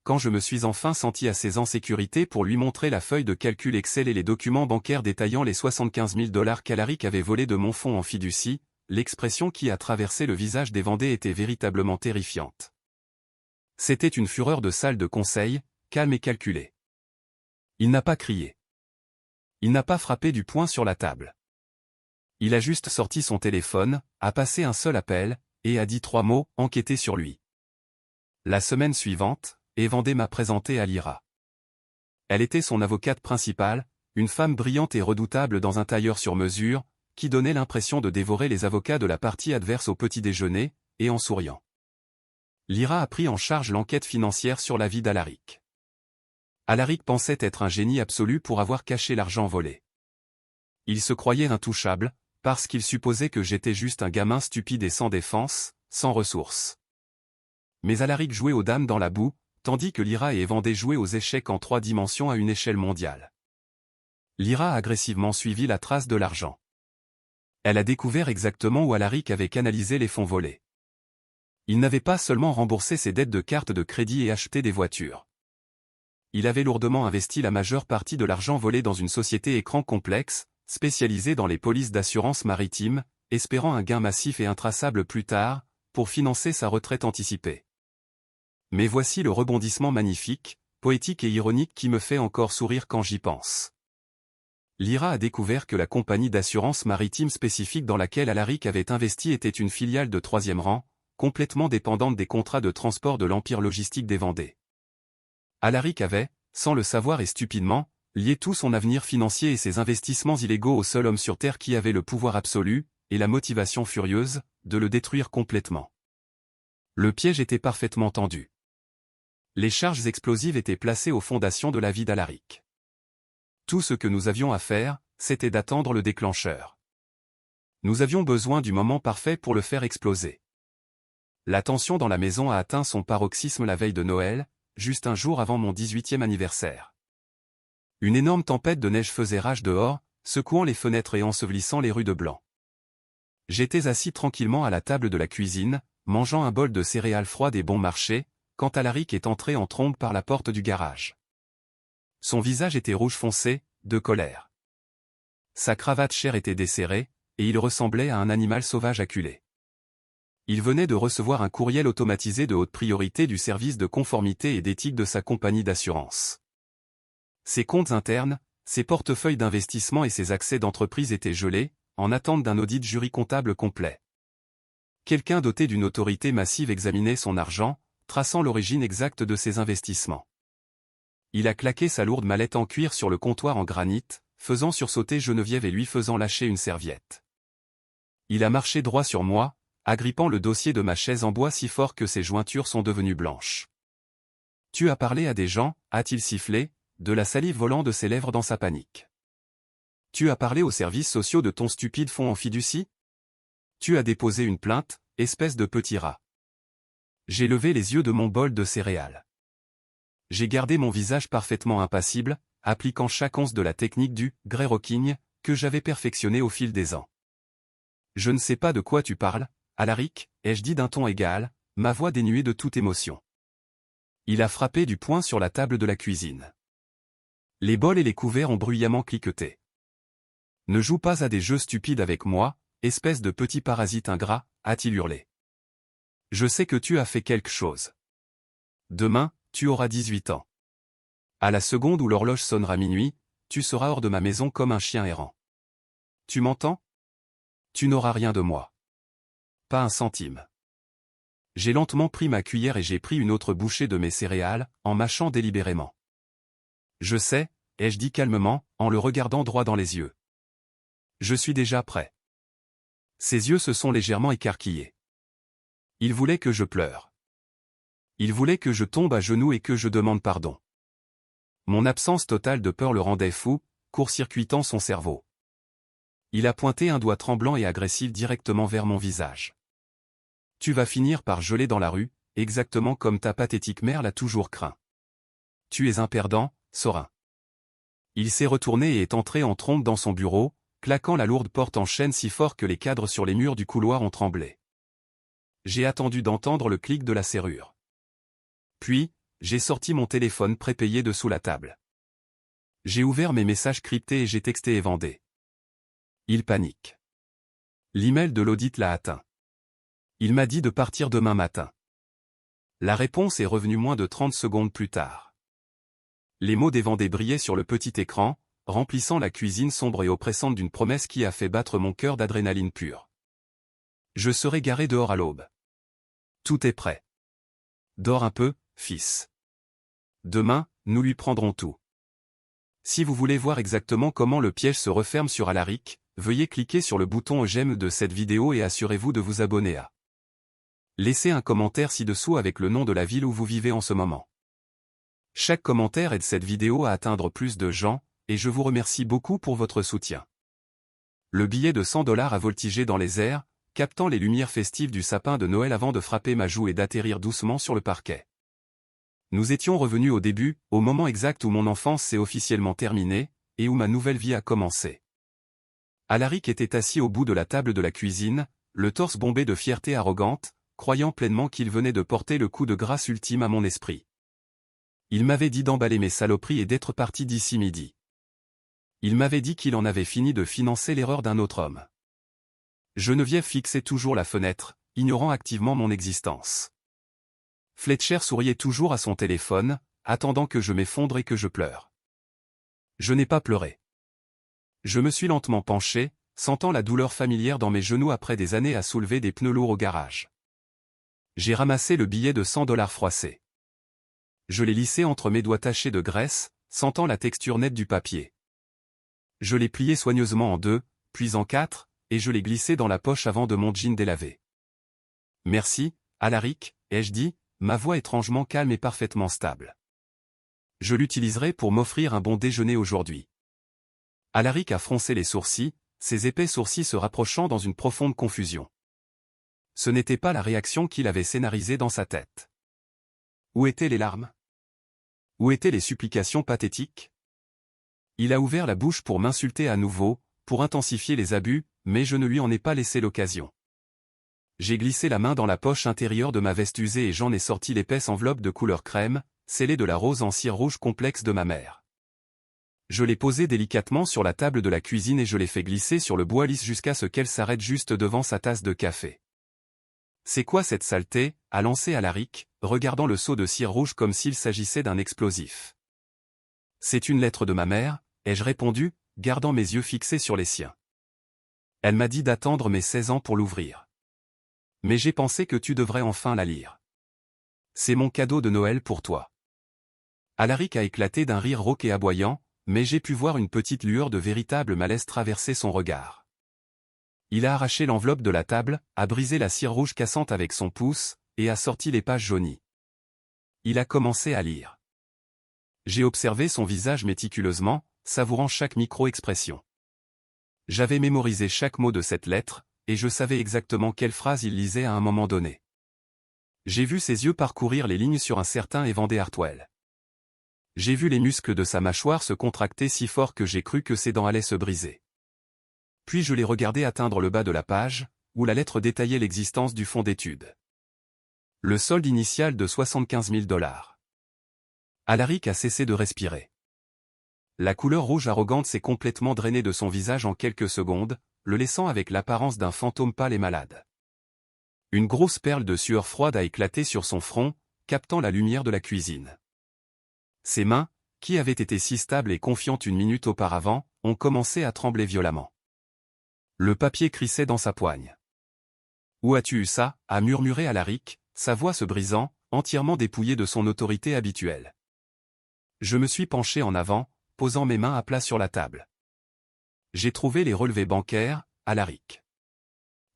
Quand je me suis enfin senti assez en sécurité pour lui montrer la feuille de calcul Excel et les documents bancaires détaillant les $75 000 qu'Alaric avait volés de mon fonds en fiducie, l'expression qui a traversé le visage des Vendées était véritablement terrifiante. C'était une fureur de salle de conseil, calme et calculé. Il n'a pas crié. Il n'a pas frappé du poing sur la table. Il a juste sorti son téléphone, a passé un seul appel, et a dit 3 mots, enquêter sur lui. La semaine suivante, Evander m'a présenté à Lyra. Elle était son avocate principale, une femme brillante et redoutable dans un tailleur sur mesure, qui donnait l'impression de dévorer les avocats de la partie adverse au petit déjeuner, et en souriant. Lyra a pris en charge l'enquête financière sur la vie d'Alaric. Alaric pensait être un génie absolu pour avoir caché l'argent volé. Il se croyait intouchable, parce qu'il supposait que j'étais juste un gamin stupide et sans défense, sans ressources. Mais Alaric jouait aux dames dans la boue, tandis que Lyra et Evander jouaient aux échecs en 3 dimensions à une échelle mondiale. Lyra a agressivement suivi la trace de l'argent. Elle a découvert exactement où Alaric avait canalisé les fonds volés. Il n'avait pas seulement remboursé ses dettes de cartes de crédit et acheté des voitures. Il avait lourdement investi la majeure partie de l'argent volé dans une société écran complexe, spécialisée dans les polices d'assurance maritime, espérant un gain massif et intraçable plus tard, pour financer sa retraite anticipée. Mais voici le rebondissement magnifique, poétique et ironique qui me fait encore sourire quand j'y pense. Lyra a découvert que la compagnie d'assurance maritime spécifique dans laquelle Alaric avait investi était une filiale de 3e rang, complètement dépendante des contrats de transport de l'empire logistique d'Evander. Alaric avait, sans le savoir et stupidement, lié tout son avenir financier et ses investissements illégaux au seul homme sur Terre qui avait le pouvoir absolu, et la motivation furieuse, de le détruire complètement. Le piège était parfaitement tendu. Les charges explosives étaient placées aux fondations de la vie d'Alaric. Tout ce que nous avions à faire, c'était d'attendre le déclencheur. Nous avions besoin du moment parfait pour le faire exploser. La tension dans la maison a atteint son paroxysme la veille de Noël, juste un jour avant mon 18e anniversaire. Une énorme tempête de neige faisait rage dehors, secouant les fenêtres et ensevelissant les rues de blanc. J'étais assis tranquillement à la table de la cuisine, mangeant un bol de céréales froides et bon marché, quand Alaric est entré en trombe par la porte du garage. Son visage était rouge foncé, de colère. Sa cravate chère était desserrée, et il ressemblait à un animal sauvage acculé. Il venait de recevoir un courriel automatisé de haute priorité du service de conformité et d'éthique de sa compagnie d'assurance. Ses comptes internes, ses portefeuilles d'investissement et ses accès d'entreprise étaient gelés, en attente d'un audit jury comptable complet. Quelqu'un doté d'une autorité massive examinait son argent, traçant l'origine exacte de ses investissements. Il a claqué sa lourde mallette en cuir sur le comptoir en granit, faisant sursauter Geneviève et lui faisant lâcher une serviette. Il a marché droit sur moi, agrippant le dossier de ma chaise en bois si fort que ses jointures sont devenues blanches. « Tu as parlé à des gens » a-t-il sifflé, de la salive volant de ses lèvres dans sa panique. « Tu as parlé aux services sociaux de ton stupide fonds en fiducie ? Tu as déposé une plainte, espèce de petit rat. » J'ai levé les yeux de mon bol de céréales. J'ai gardé mon visage parfaitement impassible, appliquant chaque once de la technique du « grey rocking » que j'avais perfectionné au fil des ans. « Je ne sais pas de quoi tu parles, Alaric, » ai-je dit d'un ton égal, ma voix dénuée de toute émotion. Il a frappé du poing sur la table de la cuisine. Les bols et les couverts ont bruyamment cliqueté. « Ne joue pas à des jeux stupides avec moi, espèce de petit parasite ingrat, » a-t-il hurlé. « Je sais que tu as fait quelque chose. Demain, tu auras 18 ans. À la seconde où l'horloge sonnera minuit, tu seras hors de ma maison comme un chien errant. Tu m'entends ? Tu n'auras rien de moi. Pas un centime. » J'ai lentement pris ma cuillère et j'ai pris une autre bouchée de mes céréales, en mâchant délibérément. « Je sais, » ai-je dit calmement, en le regardant droit dans les yeux. « Je suis déjà prêt. » Ses yeux se sont légèrement écarquillés. Il voulait que je pleure. Il voulait que je tombe à genoux et que je demande pardon. Mon absence totale de peur le rendait fou, court-circuitant son cerveau. Il a pointé un doigt tremblant et agressif directement vers mon visage. « Tu vas finir par geler dans la rue, exactement comme ta pathétique mère l'a toujours craint. Tu es un perdant, Sorin. » Il s'est retourné et est entré en trombe dans son bureau, claquant la lourde porte en chêne si fort que les cadres sur les murs du couloir ont tremblé. J'ai attendu d'entendre le clic de la serrure. Puis, j'ai sorti mon téléphone prépayé de sous la table. J'ai ouvert mes messages cryptés et j'ai texté Evander. Il panique. L'email de l'audit l'a atteint. Il m'a dit de partir demain matin. La réponse est revenue moins de 30 secondes plus tard. Les mots des Vendée brillaient sur le petit écran, remplissant la cuisine sombre et oppressante d'une promesse qui a fait battre mon cœur d'adrénaline pure. Je serai garé dehors à l'aube. Tout est prêt. Dors un peu, fils. Demain, nous lui prendrons tout. Si vous voulez voir exactement comment le piège se referme sur Alaric, veuillez cliquer sur le bouton j'aime de cette vidéo et assurez-vous de vous abonner à. Laissez un commentaire ci-dessous avec le nom de la ville où vous vivez en ce moment. Chaque commentaire aide cette vidéo à atteindre plus de gens, et je vous remercie beaucoup pour votre soutien. Le billet de 100 $ a voltigé dans les airs, captant les lumières festives du sapin de Noël avant de frapper ma joue et d'atterrir doucement sur le parquet. Nous étions revenus au début, au moment exact où mon enfance s'est officiellement terminée, et où ma nouvelle vie a commencé. Alaric était assis au bout de la table de la cuisine, le torse bombé de fierté arrogante, croyant pleinement qu'il venait de porter le coup de grâce ultime à mon esprit. Il m'avait dit d'emballer mes saloperies et d'être parti d'ici midi. Il m'avait dit qu'il en avait fini de financer l'erreur d'un autre homme. Geneviève fixait toujours la fenêtre, ignorant activement mon existence. Fletcher souriait toujours à son téléphone, attendant que je m'effondre et que je pleure. Je n'ai pas pleuré. Je me suis lentement penché, sentant la douleur familière dans mes genoux après des années à soulever des pneus lourds au garage. J'ai ramassé le billet de 100 $ froissé. Je l'ai lissé entre mes doigts tachés de graisse, sentant la texture nette du papier. Je l'ai plié soigneusement en 2, puis en 4, et je l'ai glissé dans la poche avant de mon jean délavé. Merci, Alaric, ai-je dit, ma voix étrangement calme et parfaitement stable. Je l'utiliserai pour m'offrir un bon déjeuner aujourd'hui. Alaric a froncé les sourcils, ses épais sourcils se rapprochant dans une profonde confusion. Ce n'était pas la réaction qu'il avait scénarisée dans sa tête. Où étaient les larmes? Où étaient les supplications pathétiques? Il a ouvert la bouche pour m'insulter à nouveau, pour intensifier les abus, mais je ne lui en ai pas laissé l'occasion. J'ai glissé la main dans la poche intérieure de ma veste usée et j'en ai sorti l'épaisse enveloppe de couleur crème, scellée de la rose en cire rouge complexe de ma mère. Je l'ai posée délicatement sur la table de la cuisine et je l'ai fait glisser sur le bois lisse jusqu'à ce qu'elle s'arrête juste devant sa tasse de café. C'est quoi cette saleté? A lancé Alaric, regardant le seau de cire rouge comme s'il s'agissait d'un explosif. C'est une lettre de ma mère, ai-je répondu, gardant mes yeux fixés sur les siens. Elle m'a dit d'attendre mes 16 ans pour l'ouvrir. Mais j'ai pensé que tu devrais enfin la lire. C'est mon cadeau de Noël pour toi. Alaric a éclaté d'un rire rauque et aboyant, mais j'ai pu voir une petite lueur de véritable malaise traverser son regard. Il a arraché l'enveloppe de la table, a brisé la cire rouge cassante avec son pouce, et a sorti les pages jaunies. Il a commencé à lire. J'ai observé son visage méticuleusement, savourant chaque micro-expression. J'avais mémorisé chaque mot de cette lettre, et je savais exactement quelle phrase il lisait à un moment donné. J'ai vu ses yeux parcourir les lignes sur un certain Evander Hartwell. J'ai vu les muscles de sa mâchoire se contracter si fort que j'ai cru que ses dents allaient se briser. Puis je l'ai regardé atteindre le bas de la page, où la lettre détaillait l'existence du fonds d'études. Le solde initial de 75 000 $. Alaric a cessé de respirer. La couleur rouge arrogante s'est complètement drainée de son visage en quelques secondes, le laissant avec l'apparence d'un fantôme pâle et malade. Une grosse perle de sueur froide a éclaté sur son front, captant la lumière de la cuisine. Ses mains, qui avaient été si stables et confiantes une minute auparavant, ont commencé à trembler violemment. Le papier crissait dans sa poigne. « Où as-tu eu ça » a murmuré Alaric, sa voix se brisant, entièrement dépouillée de son autorité habituelle. Je me suis penché en avant, posant mes mains à plat sur la table. J'ai trouvé les relevés bancaires, Alaric.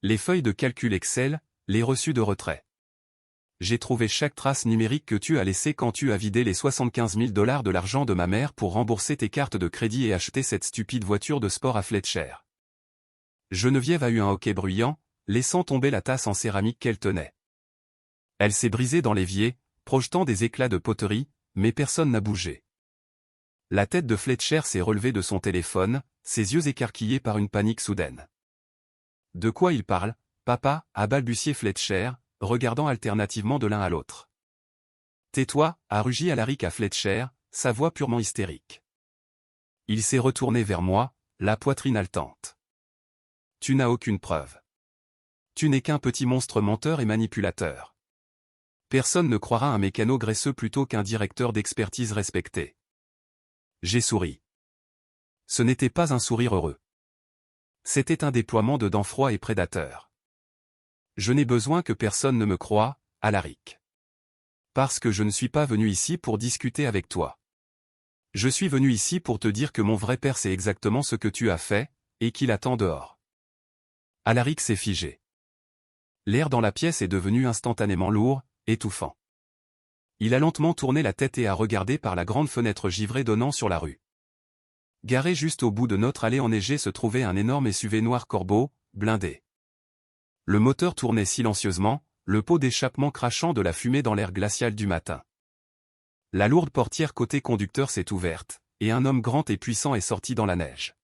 Les feuilles de calcul Excel, les reçus de retrait. J'ai trouvé chaque trace numérique que tu as laissée quand tu as vidé les 75 000 $ de l'argent de ma mère pour rembourser tes cartes de crédit et acheter cette stupide voiture de sport à Fletcher. Geneviève a eu un hoquet bruyant, laissant tomber la tasse en céramique qu'elle tenait. Elle s'est brisée dans l'évier, projetant des éclats de poterie, mais personne n'a bougé. La tête de Fletcher s'est relevée de son téléphone, ses yeux écarquillés par une panique soudaine. « De quoi il parle, papa » a balbutié Fletcher, regardant alternativement de l'un à l'autre. « Tais-toi » a rugi Alaric à Fletcher, sa voix purement hystérique. Il s'est retourné vers moi, la poitrine haletante. « Tu n'as aucune preuve. Tu n'es qu'un petit monstre menteur et manipulateur. Personne ne croira un mécano graisseux plutôt qu'un directeur d'expertise respecté. J'ai souri. Ce n'était pas un sourire heureux. C'était un déploiement de dents froids et prédateurs. Je n'ai besoin que personne ne me croie, Alaric. Parce que je ne suis pas venu ici pour discuter avec toi. Je suis venu ici pour te dire que mon vrai père sait exactement ce que tu as fait, et qu'il attend dehors. Alaric s'est figé. L'air dans la pièce est devenu instantanément lourd, étouffant. Il a lentement tourné la tête et a regardé par la grande fenêtre givrée donnant sur la rue. Garé juste au bout de notre allée enneigée se trouvait un énorme SUV noir corbeau, blindé. Le moteur tournait silencieusement, le pot d'échappement crachant de la fumée dans l'air glacial du matin. La lourde portière côté conducteur s'est ouverte, et un homme grand et puissant est sorti dans la neige.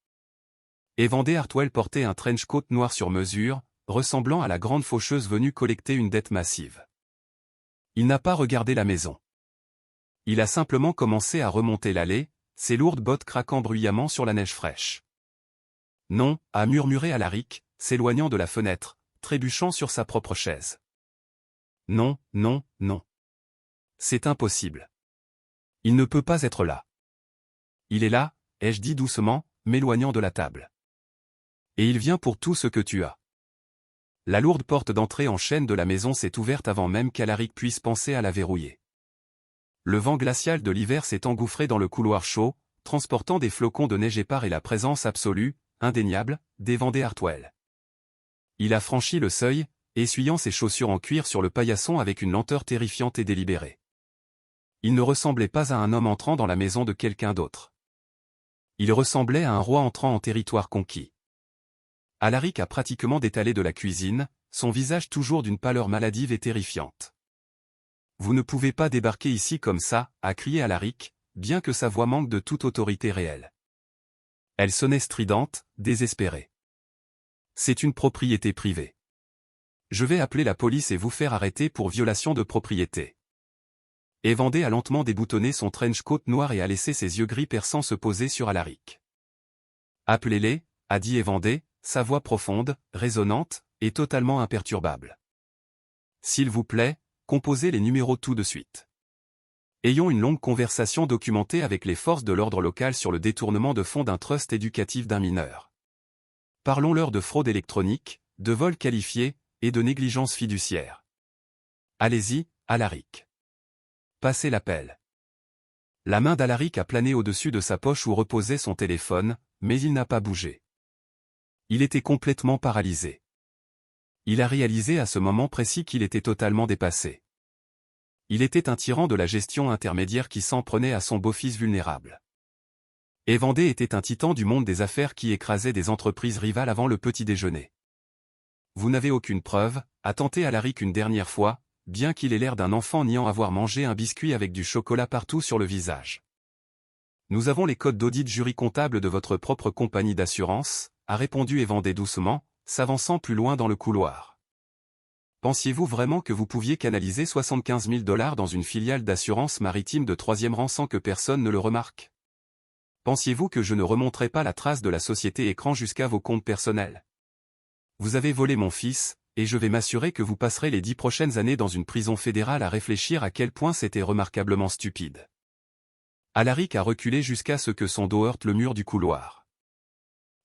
Evander Hartwell portait un trench coat noir sur mesure, ressemblant à la grande faucheuse venue collecter une dette massive. Il n'a pas regardé la maison. Il a simplement commencé à remonter l'allée, ses lourdes bottes craquant bruyamment sur la neige fraîche. Non, a murmuré Alaric, s'éloignant de la fenêtre, trébuchant sur sa propre chaise. Non, non, non. C'est impossible. Il ne peut pas être là. Il est là, ai-je dit doucement, m'éloignant de la table. Et il vient pour tout ce que tu as. La lourde porte d'entrée en chêne de la maison s'est ouverte avant même qu'Alaric puisse penser à la verrouiller. Le vent glacial de l'hiver s'est engouffré dans le couloir chaud, transportant des flocons de neige épars et la présence absolue, indéniable, d'Evander Hartwell. Il a franchi le seuil, essuyant ses chaussures en cuir sur le paillasson avec une lenteur terrifiante et délibérée. Il ne ressemblait pas à un homme entrant dans la maison de quelqu'un d'autre. Il ressemblait à un roi entrant en territoire conquis. Alaric a pratiquement détalé de la cuisine, son visage toujours d'une pâleur maladive et terrifiante. « Vous ne pouvez pas débarquer ici comme ça », a crié Alaric, bien que sa voix manque de toute autorité réelle. Elle sonnait stridente, désespérée. « C'est une propriété privée. Je vais appeler la police et vous faire arrêter pour violation de propriété. » Evander a lentement déboutonné son trench coat noir et a laissé ses yeux gris perçants se poser sur Alaric. « Appelez-les, a dit Evander, sa voix profonde, résonnante, et totalement imperturbable. « S'il vous plaît, composez les numéros tout de suite. Ayons une longue conversation documentée avec les forces de l'ordre local sur le détournement de fonds d'un trust éducatif d'un mineur. Parlons-leur de fraude électronique, de vol qualifié, et de négligence fiduciaire. Allez-y, Alaric. Passez l'appel. » La main d'Alaric a plané au-dessus de sa poche où reposait son téléphone, mais il n'a pas bougé. Il était complètement paralysé. Il a réalisé à ce moment précis qu'il était totalement dépassé. Il était un tyran de la gestion intermédiaire qui s'en prenait à son beau-fils vulnérable. Evander était un titan du monde des affaires qui écrasait des entreprises rivales avant le petit déjeuner. « Vous n'avez aucune preuve », a tenté Alaric une dernière fois, bien qu'il ait l'air d'un enfant niant avoir mangé un biscuit avec du chocolat partout sur le visage. « Nous avons les codes d'audit jury comptable de votre propre compagnie d'assurance, a répondu Evander doucement, s'avançant plus loin dans le couloir. Pensiez-vous vraiment que vous pouviez canaliser 75 000 $ dans une filiale d'assurance maritime de 3e rang sans que personne ne le remarque? Pensiez-vous que je ne remonterai pas la trace de la société écran jusqu'à vos comptes personnels? Vous avez volé mon fils, et je vais m'assurer que vous passerez les 10 prochaines années dans une prison fédérale à réfléchir à quel point c'était remarquablement stupide. » Alaric a reculé jusqu'à ce que son dos heurte le mur du couloir.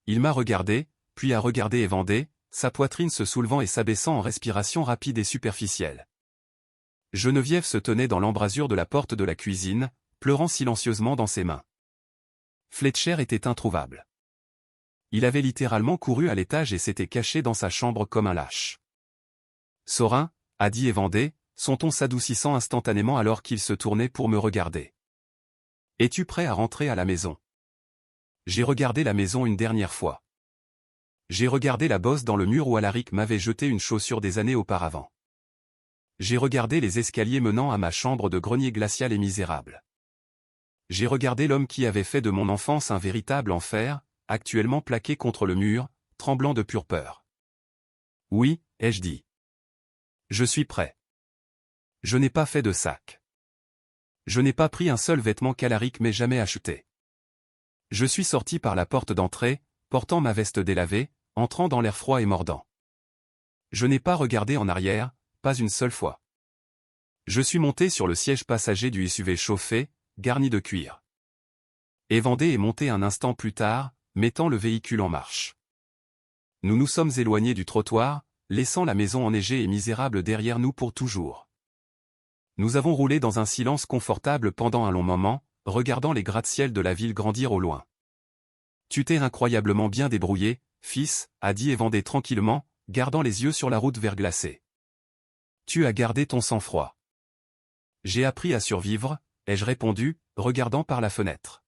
Il m'a regardé, puis a regardé Evander, sa poitrine se soulevant et s'abaissant en respiration rapide et superficielle. Geneviève se tenait dans l'embrasure de la porte de la cuisine, pleurant silencieusement dans ses mains. Fletcher était introuvable. Il avait littéralement couru à l'étage et s'était caché dans sa chambre comme un lâche. « Sorin, » a dit Evander, son ton s'adoucissant instantanément alors qu'il se tournait pour me regarder. « Es-tu prêt à rentrer à la maison? » J'ai regardé la maison une dernière fois. J'ai regardé la bosse dans le mur où Alaric m'avait jeté une chaussure des années auparavant. J'ai regardé les escaliers menant à ma chambre de grenier glacial et misérable. J'ai regardé l'homme qui avait fait de mon enfance un véritable enfer, actuellement plaqué contre le mur, tremblant de pure peur. « Oui, » ai-je dit. « Je suis prêt. » Je n'ai pas fait de sac. Je n'ai pas pris un seul vêtement qu'Alaric m'ait jamais acheté. Je suis sorti par la porte d'entrée, portant ma veste délavée, entrant dans l'air froid et mordant. Je n'ai pas regardé en arrière, pas une seule fois. Je suis monté sur le siège passager du SUV chauffé, garni de cuir. Et Vendée est monté un instant plus tard, mettant le véhicule en marche. Nous nous sommes éloignés du trottoir, laissant la maison enneigée et misérable derrière nous pour toujours. Nous avons roulé dans un silence confortable pendant un long moment, regardant les gratte-ciel de la ville grandir au loin. « Tu t'es incroyablement bien débrouillé, fils, a dit Vendée tranquillement, gardant les yeux sur la route verglacée. Tu as gardé ton sang-froid. J'ai appris à survivre, ai-je répondu, regardant par la fenêtre.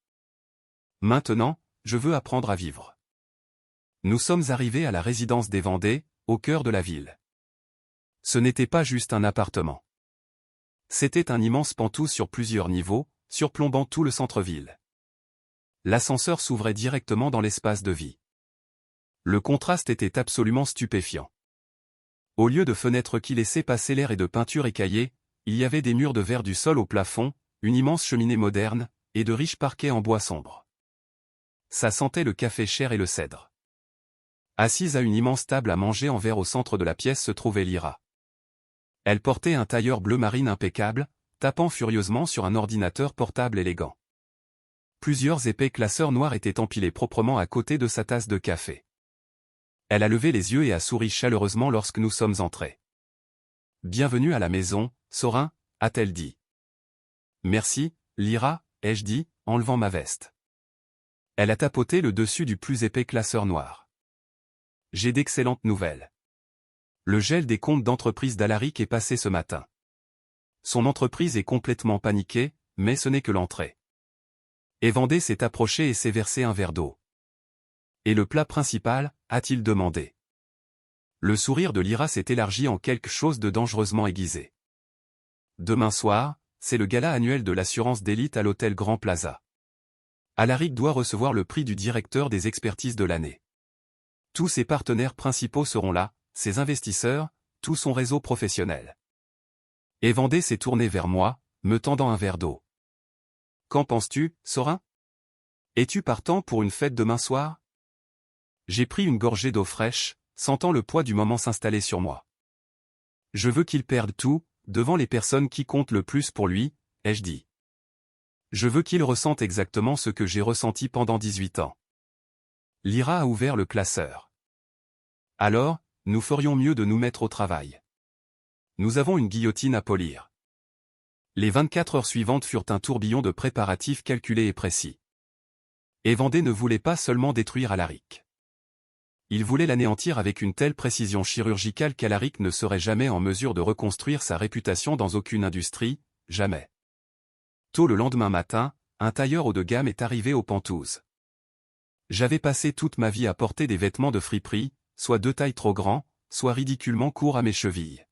Maintenant, je veux apprendre à vivre. Nous sommes arrivés à la résidence des Vendée, au cœur de la ville. Ce n'était pas juste un appartement. C'était un immense pantoute sur plusieurs niveaux, surplombant tout le centre-ville. L'ascenseur s'ouvrait directement dans l'espace de vie. Le contraste était absolument stupéfiant. Au lieu de fenêtres qui laissaient passer l'air et de peintures écaillées, il y avait des murs de verre du sol au plafond, une immense cheminée moderne, et de riches parquets en bois sombre. Ça sentait le café cher et le cèdre. Assise à une immense table à manger en verre au centre de la pièce se trouvait Lyra. Elle portait un tailleur bleu marine impeccable, tapant furieusement sur un ordinateur portable élégant. Plusieurs épais classeurs noirs étaient empilés proprement à côté de sa tasse de café. Elle a levé les yeux et a souri chaleureusement lorsque nous sommes entrés. « Bienvenue à la maison, Sorin » a-t-elle dit. « Merci, Lyra » ai-je dit, enlevant ma veste. Elle a tapoté le dessus du plus épais classeur noir. « J'ai d'excellentes nouvelles. Le gel des comptes d'entreprise d'Alaric est passé ce matin. Son entreprise est complètement paniquée, mais ce n'est que l'entrée. » Et Vendée s'est approché et s'est versé un verre d'eau. « Et le plat principal ?» a-t-il demandé. Le sourire de Lyra s'est élargi en quelque chose de dangereusement aiguisé. « Demain soir, c'est le gala annuel de l'assurance d'élite à l'hôtel Grand Plaza. Alaric doit recevoir le prix du directeur des expertises de l'année. Tous ses partenaires principaux seront là, ses investisseurs, tout son réseau professionnel. » Et Vendée s'est tourné vers moi, me tendant un verre d'eau. « Qu'en penses-tu, Sorin? Es-tu partant pour une fête demain soir ?» J'ai pris une gorgée d'eau fraîche, sentant le poids du moment s'installer sur moi. « Je veux qu'il perde tout, devant les personnes qui comptent le plus pour lui, » ai-je dit. « Je veux qu'il ressente exactement ce que j'ai ressenti pendant 18 ans. » Lyra a ouvert le classeur. « Alors, nous ferions mieux de nous mettre au travail. Nous avons une guillotine à polir. » Les 24 heures suivantes furent un tourbillon de préparatifs calculés et précis. Et Vendée ne voulait pas seulement détruire Alaric. Il voulait l'anéantir avec une telle précision chirurgicale qu'Alaric ne serait jamais en mesure de reconstruire sa réputation dans aucune industrie, jamais. Tôt le lendemain matin, un tailleur haut de gamme est arrivé au Pantouse. J'avais passé toute ma vie à porter des vêtements de friperie, soit de taille trop grand, soit ridiculement courts à mes chevilles.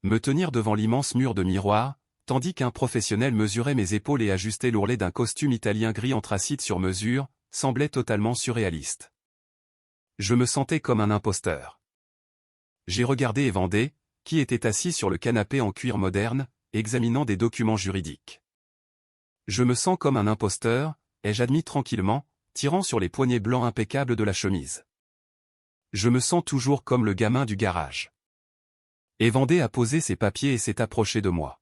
Me tenir devant l'immense mur de miroir, tandis qu'un professionnel mesurait mes épaules et ajustait l'ourlet d'un costume italien gris anthracite sur mesure, semblait totalement surréaliste. Je me sentais comme un imposteur. J'ai regardé Vendée, qui était assis sur le canapé en cuir moderne, examinant des documents juridiques. Je me sens comme un imposteur, ai-je admis tranquillement, tirant sur les poignets blancs impeccables de la chemise. Je me sens toujours comme le gamin du garage. Et Vendée a posé ses papiers et s'est approché de moi.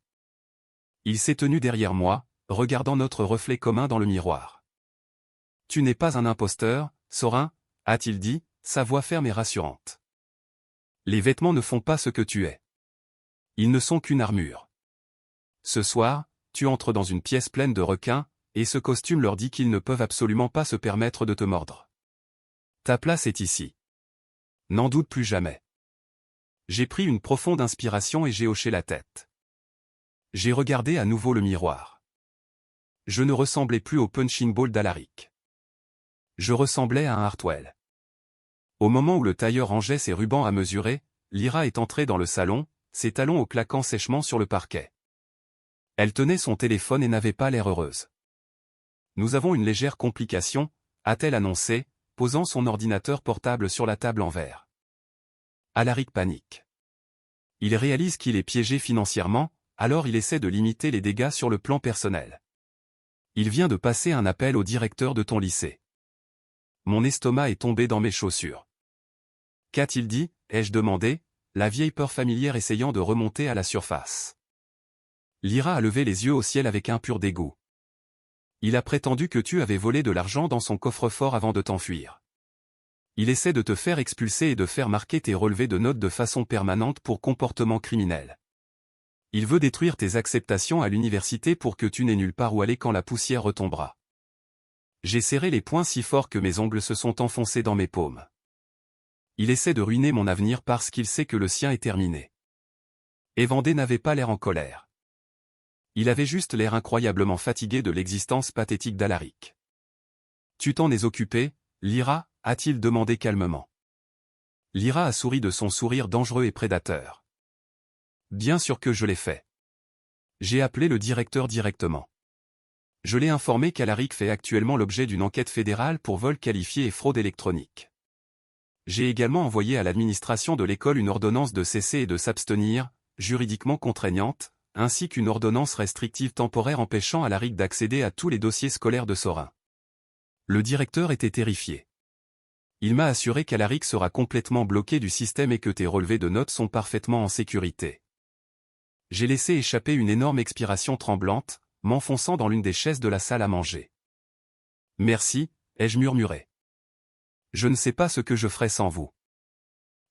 Il s'est tenu derrière moi, regardant notre reflet commun dans le miroir. « Tu n'es pas un imposteur, Sorin ?» a-t-il dit, sa voix ferme et rassurante. « Les vêtements ne font pas ce que tu es. Ils ne sont qu'une armure. Ce soir, tu entres dans une pièce pleine de requins, et ce costume leur dit qu'ils ne peuvent absolument pas se permettre de te mordre. Ta place est ici. N'en doute plus jamais. » J'ai pris une profonde inspiration et j'ai hoché la tête. J'ai regardé à nouveau le miroir. Je ne ressemblais plus au punching ball d'Alaric. Je ressemblais à un Hartwell. Au moment où le tailleur rangeait ses rubans à mesurer, Lyra est entrée dans le salon, ses talons au claquant sèchement sur le parquet. Elle tenait son téléphone et n'avait pas l'air heureuse. « Nous avons une légère complication » a-t-elle annoncé, posant son ordinateur portable sur la table en verre. Alaric panique. Il réalise qu'il est piégé financièrement, alors il essaie de limiter les dégâts sur le plan personnel. Il vient de passer un appel au directeur de ton lycée. Mon estomac est tombé dans mes chaussures. Qu'a-t-il dit, ai-je demandé, la vieille peur familière essayant de remonter à la surface. Lyra a levé les yeux au ciel avec un pur dégoût. Il a prétendu que tu avais volé de l'argent dans son coffre-fort avant de t'enfuir. Il essaie de te faire expulser et de faire marquer tes relevés de notes de façon permanente pour comportement criminel. Il veut détruire tes acceptations à l'université pour que tu n'aies nulle part où aller quand la poussière retombera. J'ai serré les poings si fort que mes ongles se sont enfoncés dans mes paumes. Il essaie de ruiner mon avenir parce qu'il sait que le sien est terminé. Evander n'avait pas l'air en colère. Il avait juste l'air incroyablement fatigué de l'existence pathétique d'Alaric. Tu t'en es occupé, Lyra, a-t-il demandé calmement. Lyra a souri de son sourire dangereux et prédateur. Bien sûr que je l'ai fait. J'ai appelé le directeur directement. Je l'ai informé qu'Alaric fait actuellement l'objet d'une enquête fédérale pour vol qualifié et fraude électronique. J'ai également envoyé à l'administration de l'école une ordonnance de cesser et de s'abstenir, juridiquement contraignante, ainsi qu'une ordonnance restrictive temporaire empêchant Alaric d'accéder à tous les dossiers scolaires de Sorin. Le directeur était terrifié. Il m'a assuré qu'Alaric sera complètement bloqué du système et que tes relevés de notes sont parfaitement en sécurité. J'ai laissé échapper une énorme expiration tremblante, m'enfonçant dans l'une des chaises de la salle à manger. Merci, ai-je murmuré. Je ne sais pas ce que je ferais sans vous.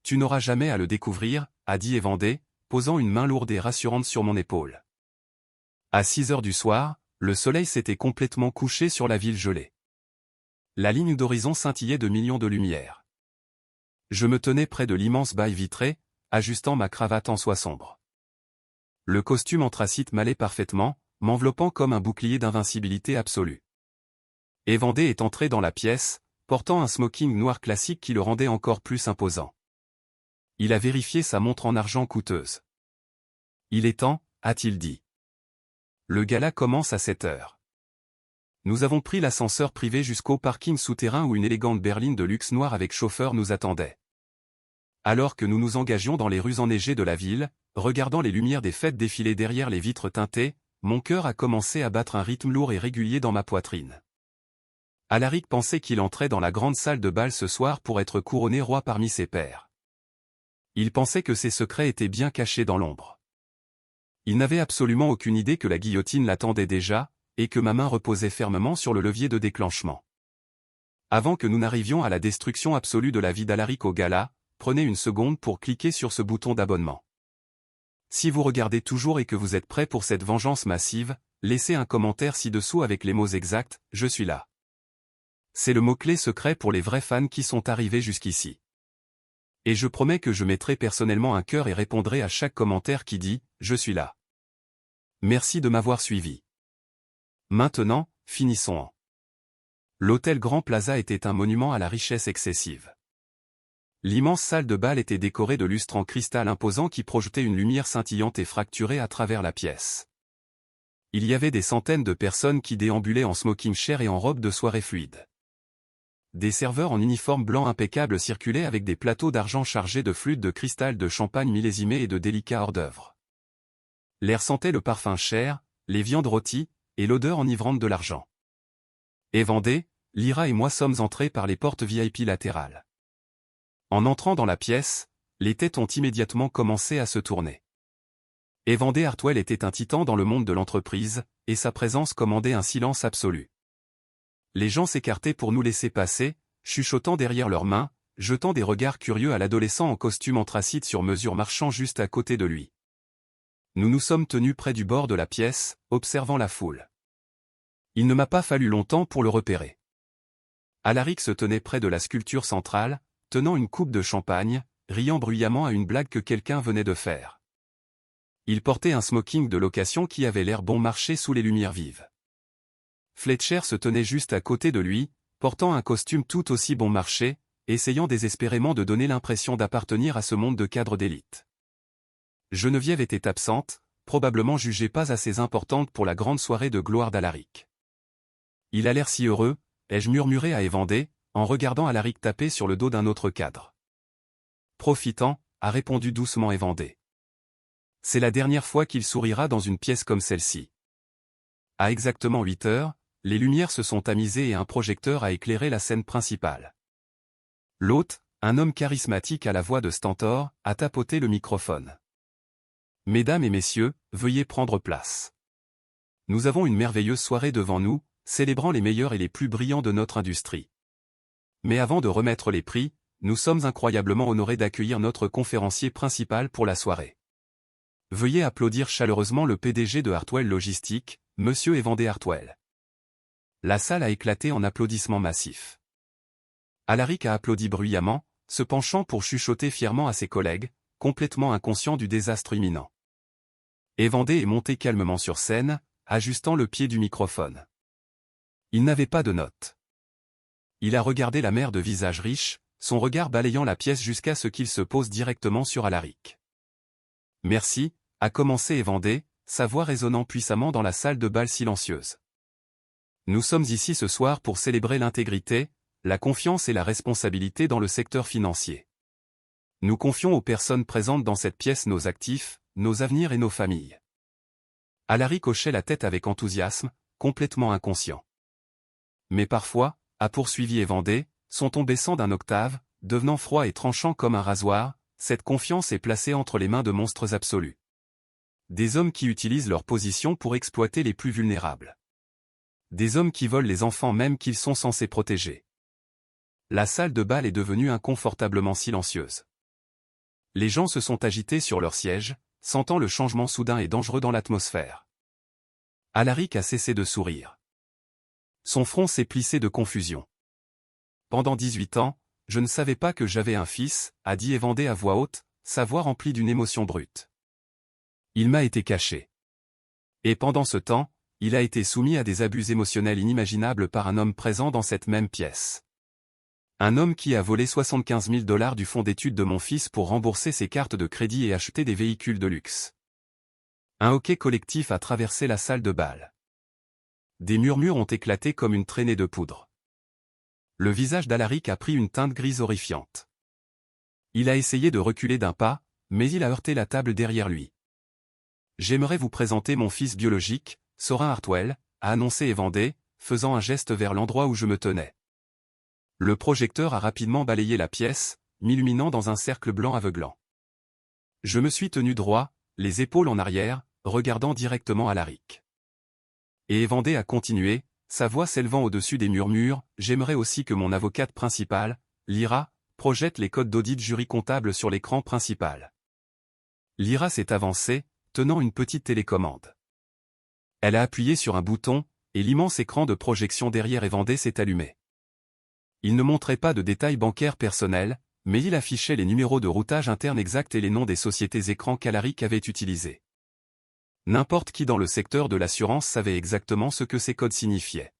Tu n'auras jamais à le découvrir, a dit Evander, posant une main lourde et rassurante sur mon épaule. À 6 heures du soir, le soleil s'était complètement couché sur la ville gelée. La ligne d'horizon scintillait de millions de lumières. Je me tenais près de l'immense bail vitré, ajustant ma cravate en soie sombre. Le costume anthracite m'allait parfaitement, m'enveloppant comme un bouclier d'invincibilité absolue. Evander est entré dans la pièce, portant un smoking noir classique qui le rendait encore plus imposant. Il a vérifié sa montre en argent coûteuse. Il est temps, a-t-il dit. Le gala commence à 7 heures. Nous avons pris l'ascenseur privé jusqu'au parking souterrain où une élégante berline de luxe noire avec chauffeur nous attendait. Alors que nous nous engagions dans les rues enneigées de la ville, regardant les lumières des fêtes défiler derrière les vitres teintées, mon cœur a commencé à battre un rythme lourd et régulier dans ma poitrine. Alaric pensait qu'il entrait dans la grande salle de bal ce soir pour être couronné roi parmi ses pairs. Il pensait que ses secrets étaient bien cachés dans l'ombre. Il n'avait absolument aucune idée que la guillotine l'attendait déjà, et que ma main reposait fermement sur le levier de déclenchement. Avant que nous n'arrivions à la destruction absolue de la vie d'Alaric au gala, prenez une seconde pour cliquer sur ce bouton d'abonnement. Si vous regardez toujours et que vous êtes prêt pour cette vengeance massive, laissez un commentaire ci-dessous avec les mots exacts « Je suis là ». C'est le mot-clé secret pour les vrais fans qui sont arrivés jusqu'ici. Et je promets que je mettrai personnellement un cœur et répondrai à chaque commentaire qui dit « Je suis là ». Merci de m'avoir suivi. Maintenant, finissons-en. L'hôtel Grand Plaza était un monument à la richesse excessive. L'immense salle de bal était décorée de lustres en cristal imposants qui projetaient une lumière scintillante et fracturée à travers la pièce. Il y avait des centaines de personnes qui déambulaient en smoking cher et en robe de soirée fluide. Des serveurs en uniforme blanc impeccable circulaient avec des plateaux d'argent chargés de flûtes de cristal de champagne millésimés et de délicats hors-d'œuvre. L'air sentait le parfum cher, les viandes rôties, et l'odeur enivrante de l'argent. Evander, Lyra et moi sommes entrés par les portes VIP latérales. En entrant dans la pièce, les têtes ont immédiatement commencé à se tourner. Evander Hartwell était un titan dans le monde de l'entreprise, et sa présence commandait un silence absolu. Les gens s'écartaient pour nous laisser passer, chuchotant derrière leurs mains, jetant des regards curieux à l'adolescent en costume anthracite sur mesure marchant juste à côté de lui. Nous nous sommes tenus près du bord de la pièce, observant la foule. Il ne m'a pas fallu longtemps pour le repérer. Alaric se tenait près de la sculpture centrale, tenant une coupe de champagne, riant bruyamment à une blague que quelqu'un venait de faire. Il portait un smoking de location qui avait l'air bon marché sous les lumières vives. Fletcher se tenait juste à côté de lui, portant un costume tout aussi bon marché, essayant désespérément de donner l'impression d'appartenir à ce monde de cadres d'élite. Geneviève était absente, probablement jugée pas assez importante pour la grande soirée de gloire d'Alaric. Il a l'air si heureux, ai-je murmuré à Evander, en regardant Alaric taper sur le dos d'un autre cadre. Profitant, a répondu doucement Evander. C'est la dernière fois qu'il sourira dans une pièce comme celle-ci. À exactement 8 heures, les lumières se sont tamisées et un projecteur a éclairé la scène principale. L'hôte, un homme charismatique à la voix de stentor, a tapoté le microphone. Mesdames et messieurs, veuillez prendre place. Nous avons une merveilleuse soirée devant nous, célébrant les meilleurs et les plus brillants de notre industrie. Mais avant de remettre les prix, nous sommes incroyablement honorés d'accueillir notre conférencier principal pour la soirée. Veuillez applaudir chaleureusement le PDG de Hartwell Logistique, Monsieur Evandé Hartwell. La salle a éclaté en applaudissements massifs. Alaric a applaudi bruyamment, se penchant pour chuchoter fièrement à ses collègues, complètement inconscient du désastre imminent. Evandé est monté calmement sur scène, ajustant le pied du microphone. Il n'avait pas de notes. Il a regardé la mère de visage riche, son regard balayant la pièce jusqu'à ce qu'il se pose directement sur Alaric. « Merci », a commencé Evandé, sa voix résonnant puissamment dans la salle de bal silencieuse. « Nous sommes ici ce soir pour célébrer l'intégrité, la confiance et la responsabilité dans le secteur financier. Nous confions aux personnes présentes dans cette pièce nos actifs, nos avenirs et nos familles. » Alaric hochait la tête avec enthousiasme, complètement inconscient. Mais parfois, a poursuivi Evandé, son ton baissant d'un octave, devenant froid et tranchant comme un rasoir, cette confiance est placée entre les mains de monstres absolus. Des hommes qui utilisent leur position pour exploiter les plus vulnérables. Des hommes qui volent les enfants même qu'ils sont censés protéger. La salle de bal est devenue inconfortablement silencieuse. Les gens se sont agités sur leurs sièges, sentant le changement soudain et dangereux dans l'atmosphère. Alaric a cessé de sourire. Son front s'est plissé de confusion. Pendant 18 ans, je ne savais pas que j'avais un fils, a dit Evandé à voix haute, sa voix remplie d'une émotion brute. Il m'a été caché. Et pendant ce temps, il a été soumis à des abus émotionnels inimaginables par un homme présent dans cette même pièce. Un homme qui a volé 75 000 $ du fonds d'études de mon fils pour rembourser ses cartes de crédit et acheter des véhicules de luxe. Un hoquet collectif a traversé la salle de bal. Des murmures ont éclaté comme une traînée de poudre. Le visage d'Alaric a pris une teinte grise horrifiante. Il a essayé de reculer d'un pas, mais il a heurté la table derrière lui. « J'aimerais vous présenter mon fils biologique, Sorin Hartwell », a annoncé Evandé, faisant un geste vers l'endroit où je me tenais. Le projecteur a rapidement balayé la pièce, m'illuminant dans un cercle blanc aveuglant. Je me suis tenu droit, les épaules en arrière, regardant directement Alaric. Et Evandé a continué, sa voix s'élevant au-dessus des murmures, « J'aimerais aussi que mon avocate principale, Lyra, projette les codes d'audit jury comptable sur l'écran principal. » Lyra s'est avancée, tenant une petite télécommande. Elle a appuyé sur un bouton, et l'immense écran de projection derrière Evandé s'est allumé. Il ne montrait pas de détails bancaires personnels, mais il affichait les numéros de routage interne exacts et les noms des sociétés écrans qu'Alaric avait utilisées. N'importe qui dans le secteur de l'assurance savait exactement ce que ces codes signifiaient.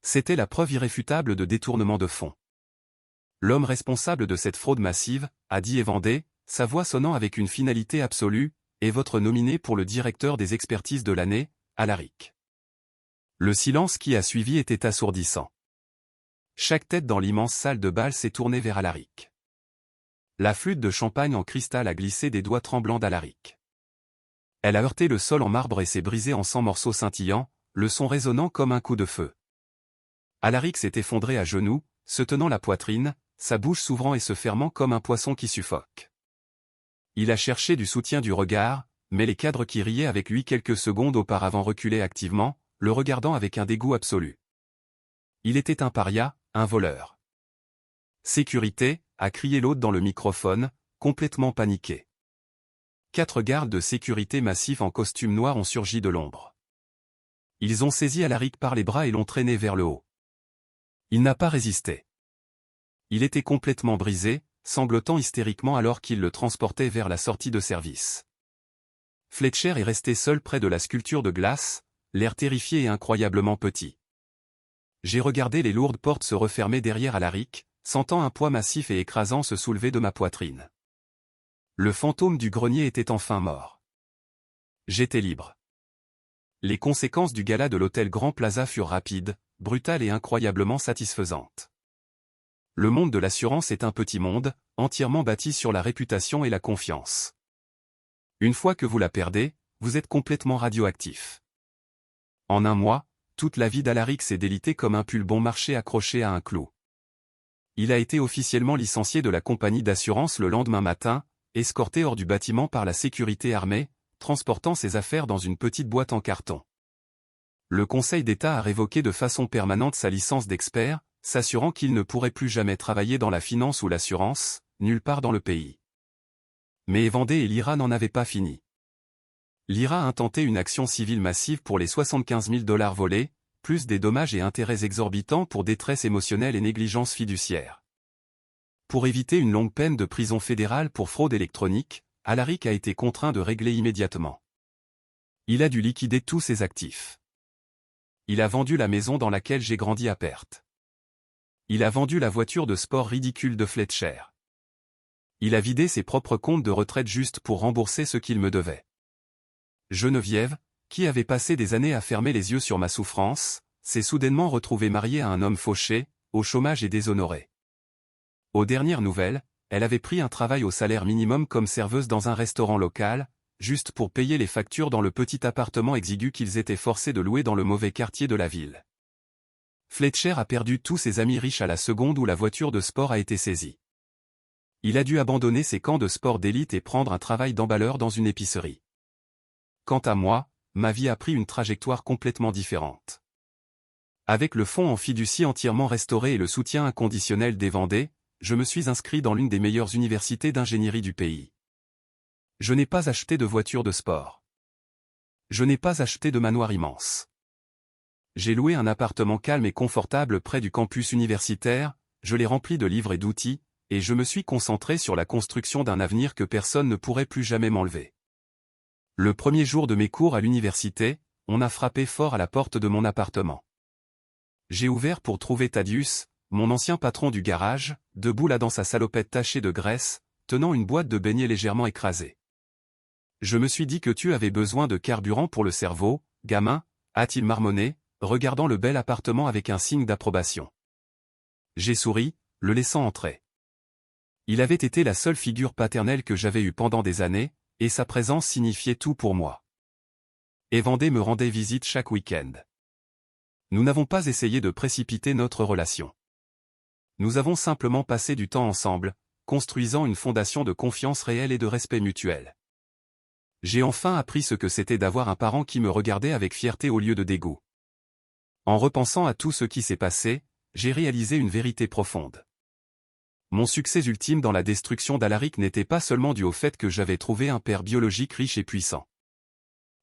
C'était la preuve irréfutable de détournement de fonds. L'homme responsable de cette fraude massive, a dit Evandé, sa voix sonnant avec une finalité absolue, est votre nominé pour le directeur des expertises de l'année, Alaric. Le silence qui a suivi était assourdissant. Chaque tête dans l'immense salle de bal s'est tournée vers Alaric. La flûte de champagne en cristal a glissé des doigts tremblants d'Alaric. Elle a heurté le sol en marbre et s'est brisée en 100 morceaux scintillants, le son résonnant comme un coup de feu. Alaric s'est effondré à genoux, se tenant la poitrine, sa bouche s'ouvrant et se fermant comme un poisson qui suffoque. Il a cherché du soutien du regard, mais les cadres qui riaient avec lui quelques secondes auparavant reculaient activement, le regardant avec un dégoût absolu. Il était un paria, un voleur. « Sécurité », a crié l'autre dans le microphone, complètement paniqué. 4 gardes de sécurité massifs en costume noir ont surgi de l'ombre. Ils ont saisi Alaric par les bras et l'ont traîné vers le haut. Il n'a pas résisté. Il était complètement brisé, sanglotant hystériquement alors qu'ils le transportaient vers la sortie de service. Fletcher est resté seul près de la sculpture de glace, l'air terrifié et incroyablement petit. J'ai regardé les lourdes portes se refermer derrière Alaric, sentant un poids massif et écrasant se soulever de ma poitrine. Le fantôme du grenier était enfin mort. J'étais libre. Les conséquences du gala de l'hôtel Grand Plaza furent rapides, brutales et incroyablement satisfaisantes. Le monde de l'assurance est un petit monde, entièrement bâti sur la réputation et la confiance. Une fois que vous la perdez, vous êtes complètement radioactif. En un mois, toute la vie d'Alaric s'est délitée comme un pull bon marché accroché à un clou. Il a été officiellement licencié de la compagnie d'assurance le lendemain matin, escorté hors du bâtiment par la sécurité armée, transportant ses affaires dans une petite boîte en carton. Le Conseil d'État a révoqué de façon permanente sa licence d'expert, s'assurant qu'il ne pourrait plus jamais travailler dans la finance ou l'assurance, nulle part dans le pays. Mais Vendée et l'IRA n'en avaient pas fini. L'IRA a intenté une action civile massive pour les 75 000 $ volés, plus des dommages et intérêts exorbitants pour détresse émotionnelle et négligence fiduciaire. Pour éviter une longue peine de prison fédérale pour fraude électronique, Alaric a été contraint de régler immédiatement. Il a dû liquider tous ses actifs. Il a vendu la maison dans laquelle j'ai grandi à perte. Il a vendu la voiture de sport ridicule de Fletcher. Il a vidé ses propres comptes de retraite juste pour rembourser ce qu'il me devait. Geneviève, qui avait passé des années à fermer les yeux sur ma souffrance, s'est soudainement retrouvée mariée à un homme fauché, au chômage et déshonoré. Aux dernières nouvelles, elle avait pris un travail au salaire minimum comme serveuse dans un restaurant local, juste pour payer les factures dans le petit appartement exigu qu'ils étaient forcés de louer dans le mauvais quartier de la ville. Fletcher a perdu tous ses amis riches à la seconde où la voiture de sport a été saisie. Il a dû abandonner ses camps de sport d'élite et prendre un travail d'emballeur dans une épicerie. Quant à moi, ma vie a pris une trajectoire complètement différente. Avec le fonds en fiducie entièrement restauré et le soutien inconditionnel des Vendée, je me suis inscrit dans l'une des meilleures universités d'ingénierie du pays. Je n'ai pas acheté de voiture de sport. Je n'ai pas acheté de manoir immense. J'ai loué un appartement calme et confortable près du campus universitaire, je l'ai rempli de livres et d'outils, et je me suis concentré sur la construction d'un avenir que personne ne pourrait plus jamais m'enlever. Le premier jour de mes cours à l'université, on a frappé fort à la porte de mon appartement. J'ai ouvert pour trouver Thaddeus, mon ancien patron du garage, debout là dans sa salopette tachée de graisse, tenant une boîte de beignets légèrement écrasée. Je me suis dit que tu avais besoin de carburant pour le cerveau, gamin, a-t-il marmonné, regardant le bel appartement avec un signe d'approbation. J'ai souri, le laissant entrer. Il avait été la seule figure paternelle que j'avais eue pendant des années, et sa présence signifiait tout pour moi. Et Vendée me rendait visite chaque week-end. Nous n'avons pas essayé de précipiter notre relation. Nous avons simplement passé du temps ensemble, construisant une fondation de confiance réelle et de respect mutuel. J'ai enfin appris ce que c'était d'avoir un parent qui me regardait avec fierté au lieu de dégoût. En repensant à tout ce qui s'est passé, j'ai réalisé une vérité profonde. Mon succès ultime dans la destruction d'Alaric n'était pas seulement dû au fait que j'avais trouvé un père biologique riche et puissant.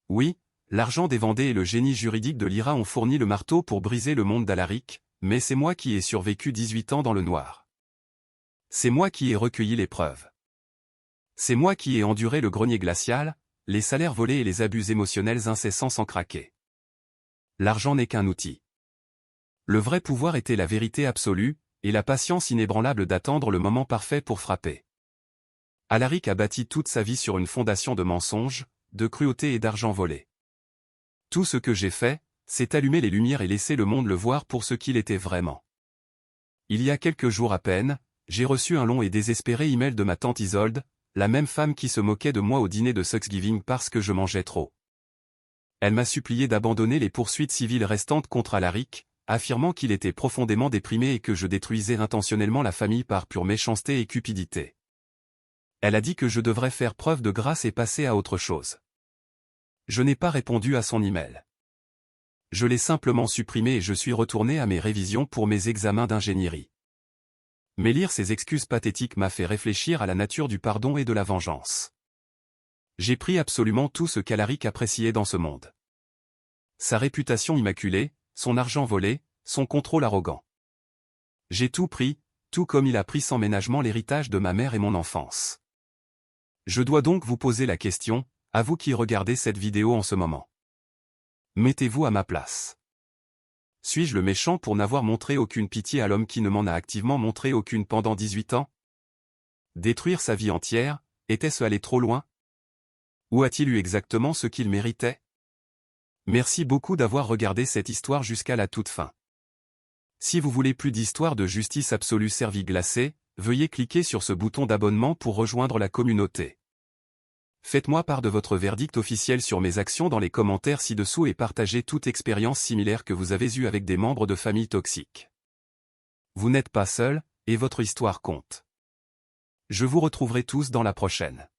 Oui, l'argent des Vendée et le génie juridique de l'IRA ont fourni le marteau pour briser le monde d'Alaric, mais c'est moi qui ai survécu 18 ans dans le noir. C'est moi qui ai recueilli les preuves. C'est moi qui ai enduré le grenier glacial, les salaires volés et les abus émotionnels incessants sans craquer. L'argent n'est qu'un outil. Le vrai pouvoir était la vérité absolue, et la patience inébranlable d'attendre le moment parfait pour frapper. Alaric a bâti toute sa vie sur une fondation de mensonges, de cruauté et d'argent volé. Tout ce que j'ai fait, c'est allumer les lumières et laisser le monde le voir pour ce qu'il était vraiment. Il y a quelques jours à peine, j'ai reçu un long et désespéré email de ma tante Isolde, la même femme qui se moquait de moi au dîner de Thanksgiving parce que je mangeais trop. Elle m'a supplié d'abandonner les poursuites civiles restantes contre Alaric, affirmant qu'il était profondément déprimé et que je détruisais intentionnellement la famille par pure méchanceté et cupidité. Elle a dit que je devrais faire preuve de grâce et passer à autre chose. Je n'ai pas répondu à son email. Je l'ai simplement supprimé et je suis retourné à mes révisions pour mes examens d'ingénierie. Mais lire ces excuses pathétiques m'a fait réfléchir à la nature du pardon et de la vengeance. J'ai pris absolument tout ce qu'Alaric appréciait dans ce monde. Sa réputation immaculée, son argent volé, son contrôle arrogant. J'ai tout pris, tout comme il a pris sans ménagement l'héritage de ma mère et mon enfance. Je dois donc vous poser la question, à vous qui regardez cette vidéo en ce moment. Mettez-vous à ma place. Suis-je le méchant pour n'avoir montré aucune pitié à l'homme qui ne m'en a activement montré aucune pendant 18 ans? Détruire sa vie entière, était-ce aller trop loin? Ou a-t-il eu exactement ce qu'il méritait? Merci beaucoup d'avoir regardé cette histoire jusqu'à la toute fin. Si vous voulez plus d'histoires de justice absolue servie glacée, veuillez cliquer sur ce bouton d'abonnement pour rejoindre la communauté. Faites-moi part de votre verdict officiel sur mes actions dans les commentaires ci-dessous et partagez toute expérience similaire que vous avez eue avec des membres de familles toxiques. Vous n'êtes pas seul, et votre histoire compte. Je vous retrouverai tous dans la prochaine.